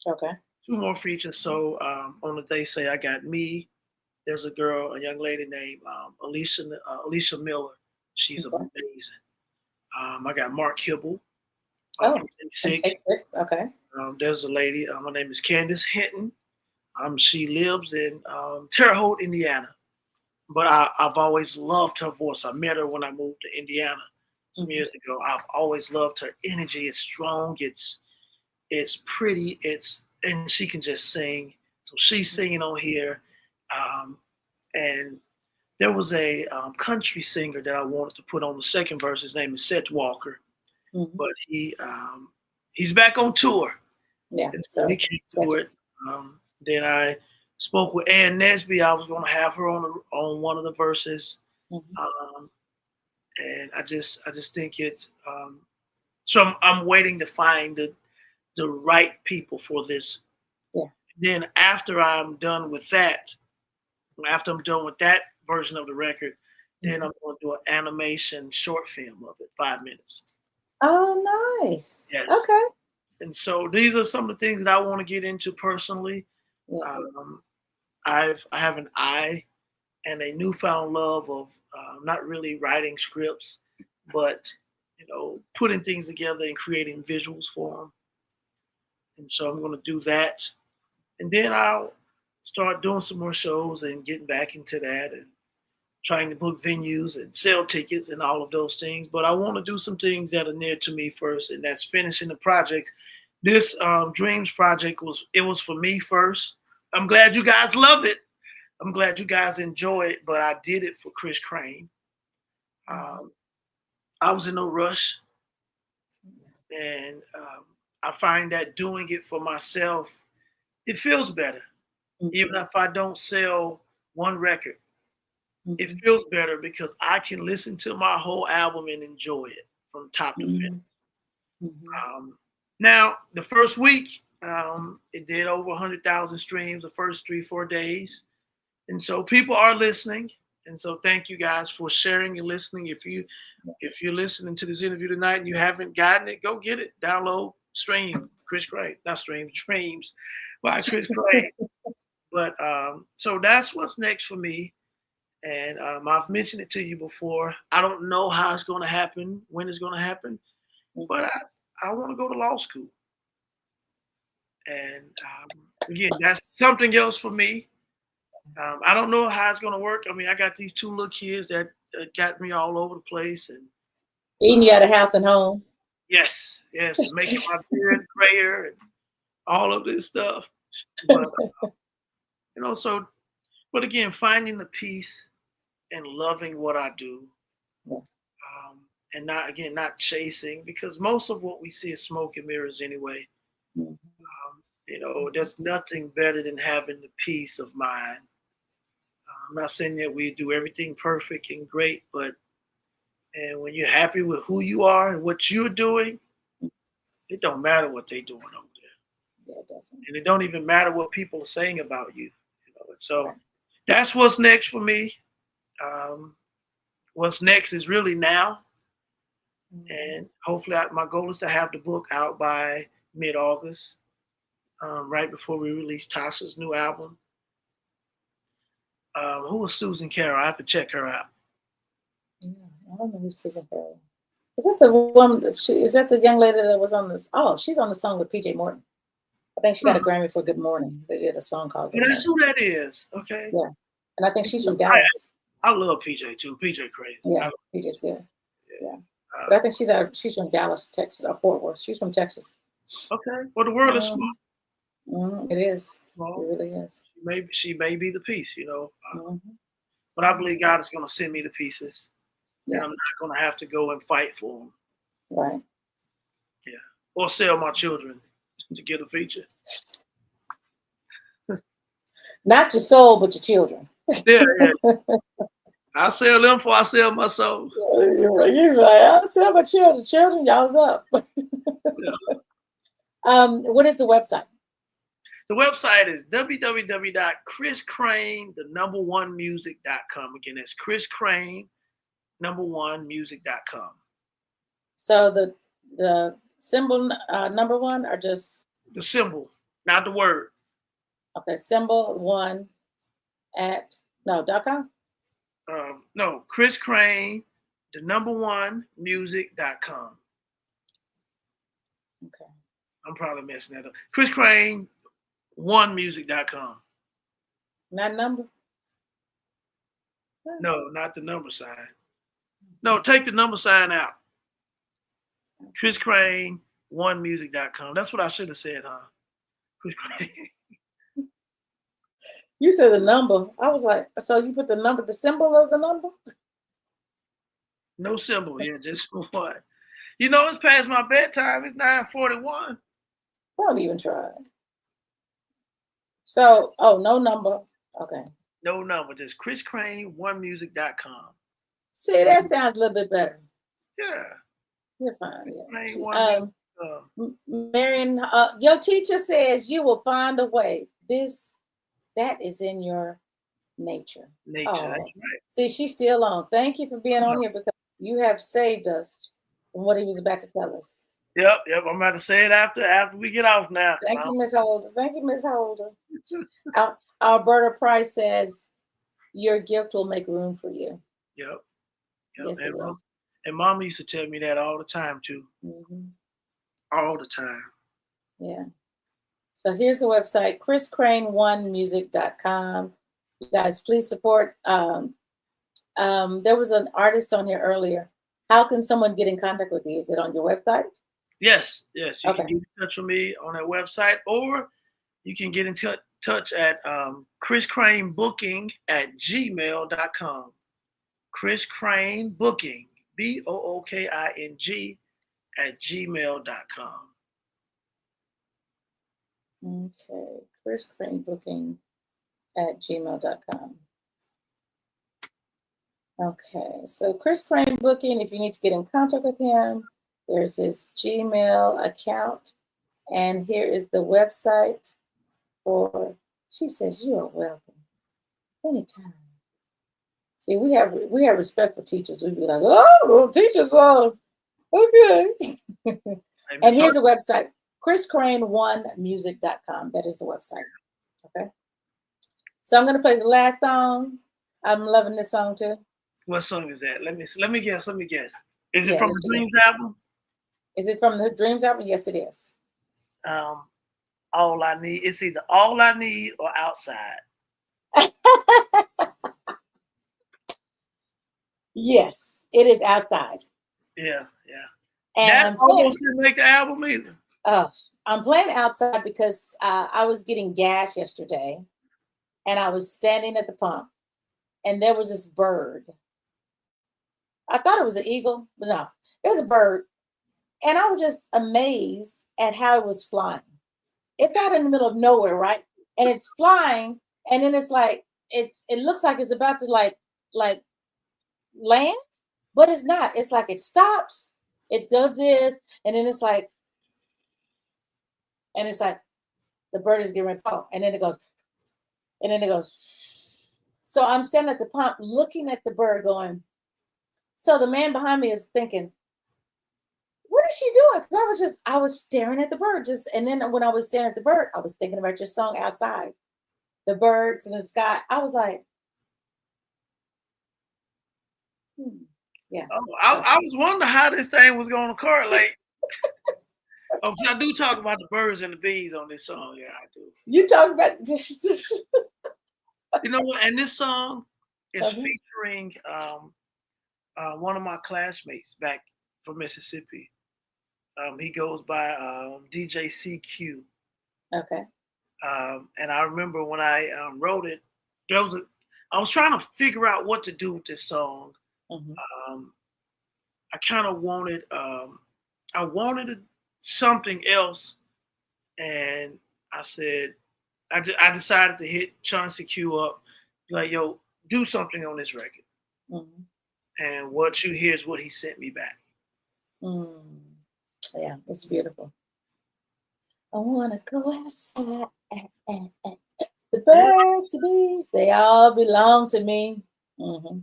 Okay. 2 more features. So on the They Say, I got me. There's a young lady named Alicia Miller. She's amazing. I got Mark Hibble. From 86. Okay. There's a lady. Her name is Candace Hinton. She lives in Terre Haute, Indiana. But I've always loved her voice. I met her when I moved to Indiana some years ago. I've always loved her energy. It's strong. It's pretty. And she can just sing. So she's singing on here. And there was a country singer that I wanted to put on the second verse. His name is Seth Walker. Mm-hmm. But he's back on tour. Yeah. So he can't do it. Then I spoke with Ann Nesby. I was going to have her on one of the verses. Mm-hmm. And I just think it's so I'm waiting to find the right people for this. Yeah. Then after I'm done with that version of the record, then I'm going to do an animation short film of it, 5 minutes. Oh, nice. Yes. Okay. And so these are some of the things that I want to get into personally. Yeah. I have an eye and a newfound love of not really writing scripts, but putting things together and creating visuals for them. And so I'm going to do that, and then I'll start doing some more shows and getting back into that and trying to book venues and sell tickets and all of those things. But I want to do some things that are near to me first, and that's finishing the projects This Dreams project was for me first. I'm glad you guys love it. I'm glad you guys enjoy it, but I did it for Chris Crain. I was in no rush, and I find that doing it for myself, it feels better. Even if I don't sell one record, it feels better because I can listen to my whole album and enjoy it from top to finish. Now, the first week, it did over 100,000 streams the first 3-4 days. And so people are listening. And so thank you guys for sharing and listening. If you're listening to this interview tonight and you haven't gotten it, go get it. Download, stream Chris Crain. Not stream, streams by Chris Crain. But so that's what's next for me. And I've mentioned it to you before. I don't know how it's going to happen, when it's going to happen, but I want to go to law school. And again, that's something else for me. I don't know how it's going to work. I mean, I got these 2 little kids that got me all over the place. And eating you out of house and home. Yes, making my beard grayer and all of this stuff. But, but again, finding the peace and loving what I do. And not chasing, because most of what we see is smoke and mirrors anyway. There's nothing better than having the peace of mind. I'm not saying that we do everything perfect and great, but when you're happy with who you are and what you're doing, it don't matter what they're doing over there. Yeah, it doesn't. And it don't even matter what people are saying about you. So that's what's next for me. What's next is really now. And hopefully my goal is to have the book out by mid-August, right before we release Tasha's new album. Who was Susan Carroll? I have to check her out. Yeah, I don't know who Susan Carroll is. That the woman? Is that the young lady that was on this? Oh, she's on the song with PJ Morton. I think she got a Grammy for Good Morning. They did a song called Good That's who that is. Okay. Yeah. And I think she's from Dallas. I love PJ too. PJ crazy. Yeah, PJ's good. Yeah. But I think she's from Dallas, Texas, or Fort Worth. She's from Texas. Okay. Well, the world is smart. It is. Well, it really is. She may be the piece, But I believe God is going to send me the pieces. Yeah. And I'm not going to have to go and fight for them. Right. Yeah. Or sell my children to get a feature. Not your soul, but your children. Yeah. I sell them before I sell my soul. You're right. I'll sell my children. Children, y'all's up. What is the website? The website is www.chriscrain1music.com. Again, that's chriscrain1music.com. So the symbol number 1 or just the symbol, not the word. Okay, symbol 1 .com. No, chriscrain1music.com. Okay. I'm probably messing that up. chriscrain1music.com. Not number? No, not the number sign. No, take the number sign out. chriscrain1music.com. That's what I should have said, huh? Chris Crain. You said the number. I was like, so you put the number, the symbol of the number? No symbol, yeah, just what? It's past my bedtime. It's 9:41. Don't even try. So, no number. Okay. No number, just chriscrain1music.com. See, that sounds a little bit better. Yeah. You're fine. Yeah. Marion, your teacher says you will find a way. That is in your nature. That's right. See, she's still on. Thank you for being on here because you have saved us from what he was about to tell us. Yep. I'm about to say it after we get off now. Thank you, Miss Holder. Thank you, Miss Holder. Alberta Price says your gift will make room for you. Yep. Yes, it will. And Mom used to tell me that all the time too. All the time. Yeah. So here's the website, chriscrain1music.com. You guys, please support. There was an artist on here earlier. How can someone get in contact with you? Is it on your website? Yes. You Okay. can get in touch with me on that website, or you can get in touch at Chris Crain Booking at gmail.com. Chris Crain Booking, BOOKING at gmail.com. Okay. Chris Crain Booking at gmail.com. Okay. So Chris Crain Booking, if you need to get in contact with him, there's his Gmail account. And here is the website for, she says, you are welcome. Anytime. See, we have respect for teachers. We'd be like, oh, teachers are okay. And here's the website, chriscrain1music.com. That is the website. Okay. So I'm gonna play the last song. I'm loving this song too. What song is that? Let me guess. Is it Yeah, from the Dreams album? Is it from the Dreams album? Yes, it is. All I Need. It's either All I Need or Outside. Yes, it is Outside. Yeah. And That almost didn't make the album either. I'm playing Outside because I was getting gas yesterday, and I was standing at the pump, and there was this bird. I thought it was an eagle, but no, it was a bird. And I was just amazed at how it was flying. It's out in the middle of nowhere, right? And it's flying, and then it's like it looks like it's about to like land, but it's not. It's like it stops, it does this, and then it's like the bird is getting ready to fall, and then it goes. So I'm standing at the pump looking at the bird going, so the man behind me is thinking, what is she doing? Because I was staring at the bird and then when I was staring at the bird, I was thinking about your song Outside, the birds in the sky. I was like, yeah. Oh, I was wondering how this thing was going to correlate. I do talk about the birds and the bees on this song. Yeah, I do. You talk about this. You know what? And this song is featuring one of my classmates back from Mississippi. He goes by DJ CQ. Okay. And I remember when I wrote it, I was trying to figure out what to do with this song. Mm-hmm. I kind of wanted something else, and I said, I decided to hit Chauncey Q up, like, yo, do something on this record. Mm-hmm. And what you hear is what he sent me back. Yeah, it's beautiful. I want to go outside. The birds, the bees, they all belong to me. Mm-hmm.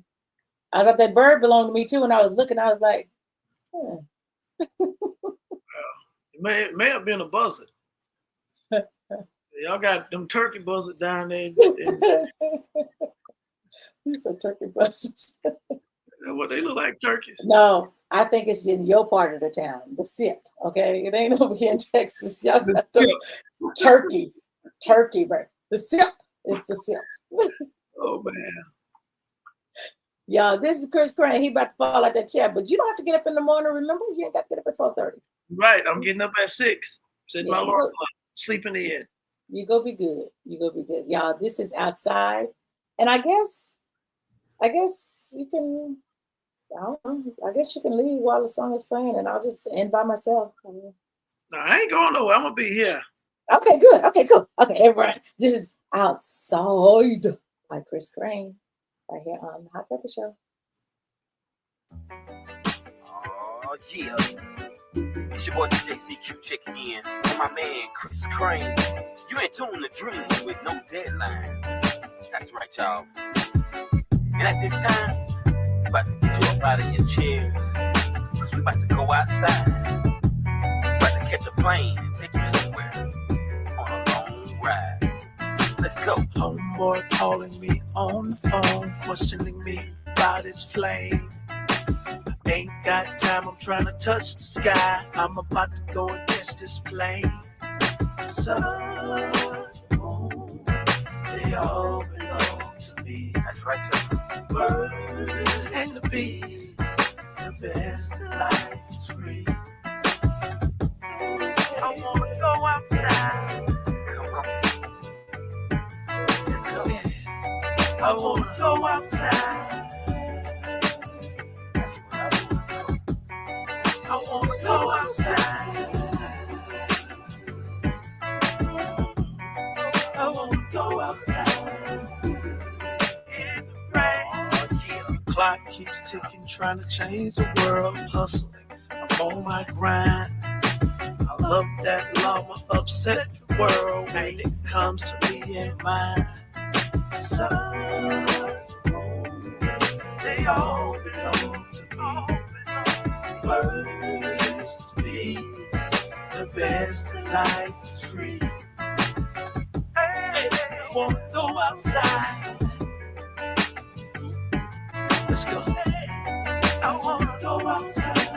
I thought that bird belonged to me too. When I was looking, I was like, it may have been a buzzard. Y'all got them turkey buzzards down there. You said turkey buzzards. What they look like, turkeys? No, I think it's in your part of the town, the SIP. Okay, it ain't over here in Texas. Y'all got some turkey, bro. The SIP is the SIP. Oh man. Y'all, this is Chris Crain. He about to fall out that chair, but you don't have to get up in the morning. Remember, you ain't got to get up at 4:30. Right, I'm getting up at 6. Setting my alarm clock. Sleeping in. You go be good. Y'all, this is Outside. And I guess you can, I don't know, I guess you can leave while the song is playing and I'll just end by myself. No, I ain't going nowhere. I'm going to be here. Okay, good. Okay, cool. Okay, everyone, this is Outside by Chris Crain right here on the Hot Pepper Show. Oh, yeah. It's your boy DJ CQ checking in with my man Chris Crain. You in tune to dreams with no deadline. That's right, y'all. And at this time, we about to get you up out of your chairs, because we about to go outside. We about to catch a plane and take you somewhere on a long ride. Let's go. Homeboy calling me on the phone, questioning me about his flame. Ain't got time, I'm trying to touch the sky. I'm about to go and catch this plane. Sun, moon, they all belong to me. That's right, y'all. Birds and the bees, the best of life is free. keeps ticking, trying to change the world. Hustling, I'm on my grind. I love that llama, upset the world when it comes to me and mine. So, they all belong to me. Birds to be the best in life is free. Hey, I wanna go outside. Let's go. I wanna go outside.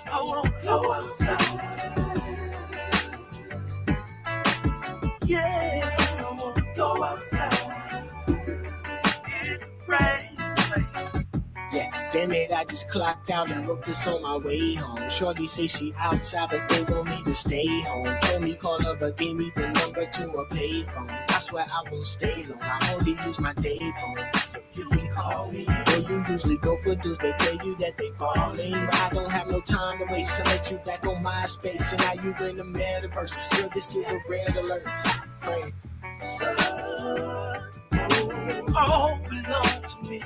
I wanna go outside. Yeah, I wanna go outside. It rains. Yeah, damn it, I just clocked out and wrote this on my way home. Shorty say she outside, but they want me to stay home. Told me call her, but gave me the number to a payphone. I swear I won't stay long, I only use my day phone. So you can call me. Or you usually go for dudes, they tell you that they calling. But I don't have no time to waste, so let you back on MySpace. And now you in the metaverse, girl, this is a red alert. Crain. So, all belong to me.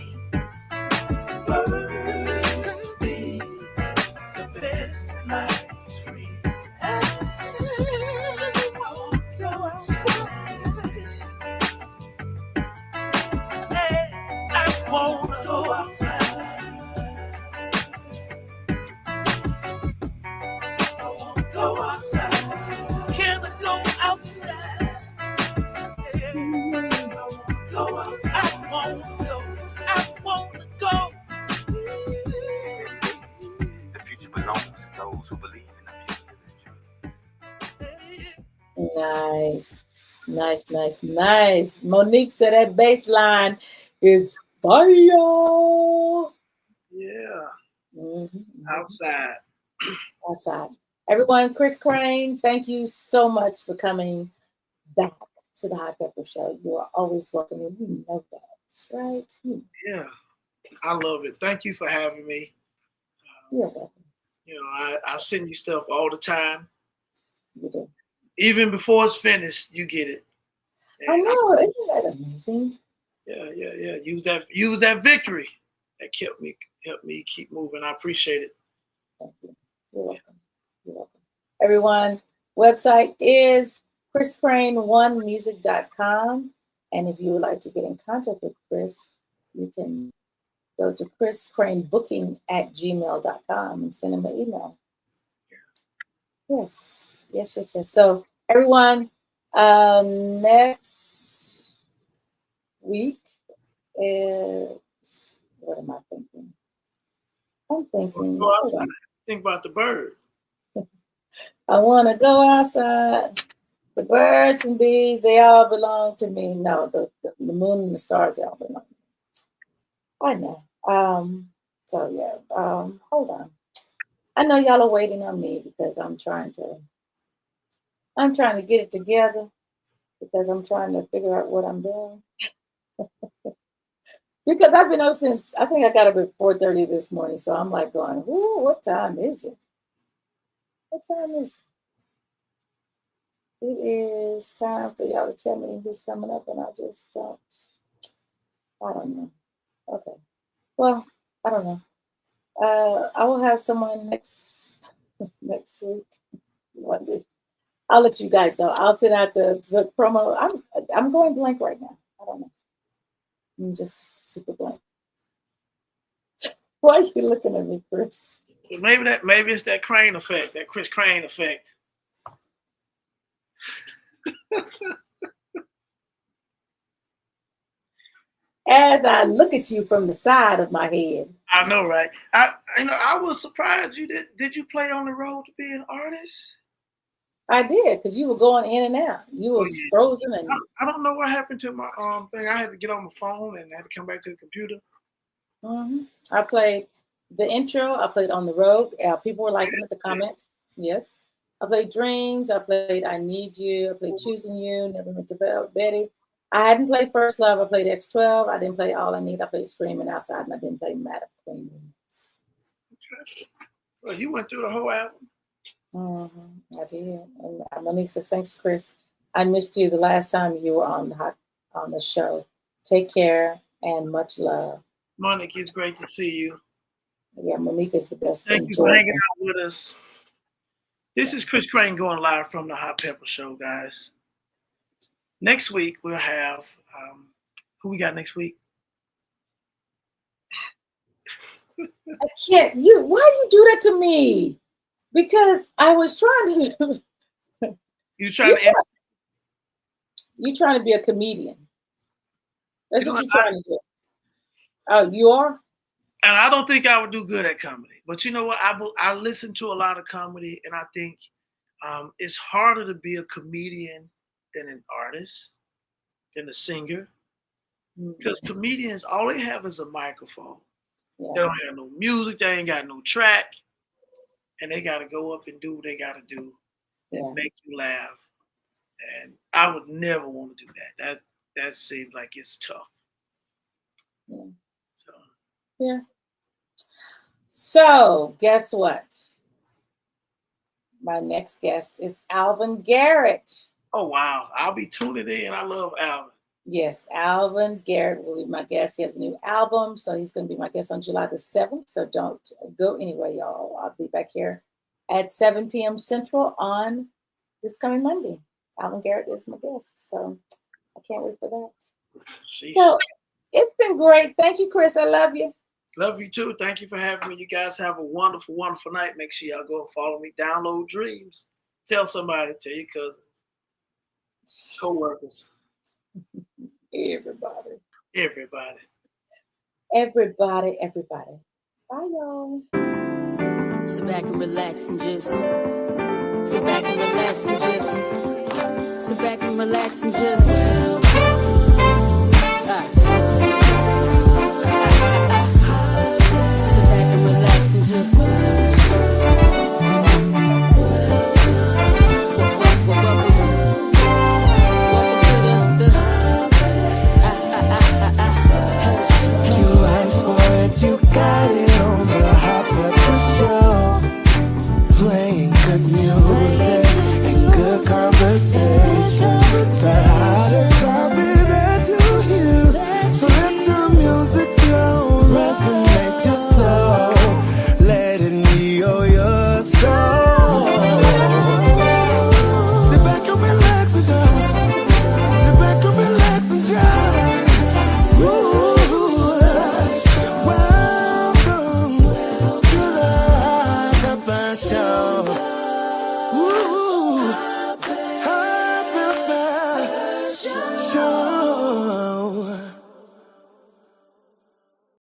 Birds to be the best in life is free. I wanna go outside. Hey, I wanna go outside. I wanna go outside. Can I go outside? Yeah, I wanna go outside. I wanna go. I wanna go. The future belongs to those who believe in the future. Nice, nice, nice, nice. Monique said that bass line is fire. Yeah, Mhm. outside. Outside. Everyone, Chris Crain, thank you so much for coming back to the Hot Pepper Show. You are always welcome. And you know that, right? Yeah, I love it. Thank you for having me. You're welcome. You know, I send you stuff all the time. You do. Even before it's finished, you get it. I And know. Isn't that amazing? yeah. Use that victory that helped me keep moving. I appreciate it. Thank you. You're welcome. You're welcome. Everyone, website is chriscrain1music.com. And if you would like to get in contact with Chris, you can go to chriscrainbooking@gmail.com and send him an email. Yes. So everyone, next week is, what am I thinking? I'm thinking, Go outside. Think about the bird. I want to go outside. The birds and bees, they all belong to me. No, the moon and the stars, they all belong to me. I know. So yeah, hold on. I know y'all are waiting on me because I'm trying to get it together because I'm trying to figure out what I'm doing. Because I've been up since, I think I got up at 4:30 this morning. So I'm like going, ooh, what time is it? What time is it? It is time for y'all to tell me who's coming up, and I just don't. I don't know. Okay. Well, I don't know. I will have someone next week. Monday. I'll let you guys know. I'll send out the promo. I'm going blank right now. I don't know. I'm just super blank. Why are you looking at me, Chris? Maybe it's that Crain effect, that Chris Crain effect. As I look at you from the side of my head. I know, right? I was surprised you did you play on the road to be an artist? I did, because you were going in and out. You were frozen, and I don't know what happened to my thing. I had to get on my phone and I had to come back to the computer. I played the intro. I played On the Road. People were liking it, the comments. Yes. I played Dreams. I played I Need You. I played Choosing You. Never Meant to Fail, Betty. I hadn't played First Love. I played X12. I didn't play All I Need. I played Screaming Outside, and I didn't play Mad at Queen. Okay. Well, you went through the whole album. I did. And Monique says, "Thanks, Chris. I missed you the last time you were on the show. Take care and much love. Monique, it's great to see you. Yeah, Monique is the best. Thank you for hanging out with us. This is Chris Crain going live from the Hot Pepper Show, guys. Next week, we'll have, who we got next week? I can't, why you do that to me? Because I was trying to. You're trying to be a comedian. That's what you're trying to do. Oh, you are? And I don't think I would do good at comedy. But you know what? I listen to a lot of comedy, and I think it's harder to be a comedian than an artist, than a singer. Because comedians, all they have is a microphone. Yeah. They don't have no music. They ain't got no track. And they got to go up and do what they got to do and make you laugh. And I would never want to do that. That seems like it's tough. Yeah. Yeah. So, guess what? My next guest is Alvin Garrett. Oh, wow. I'll be tuning in. I love Alvin. Yes, Alvin Garrett will be my guest. He has a new album, so he's going to be my guest on July the 7th. So don't go anywhere, y'all. I'll be back here at 7 p.m. Central on this coming Monday. Alvin Garrett is my guest, so I can't wait for that. Jeez. So it's been great. Thank you, Chris. I love you. Love you too. Thank you for having me. You guys have a wonderful, wonderful night. Make sure y'all go and follow me. Download Dreams. Tell somebody. Tell your cousins, co-workers. Everybody. Bye, y'all. Sit back and relax and just. Sit back and relax and just. Sit back and relax and just.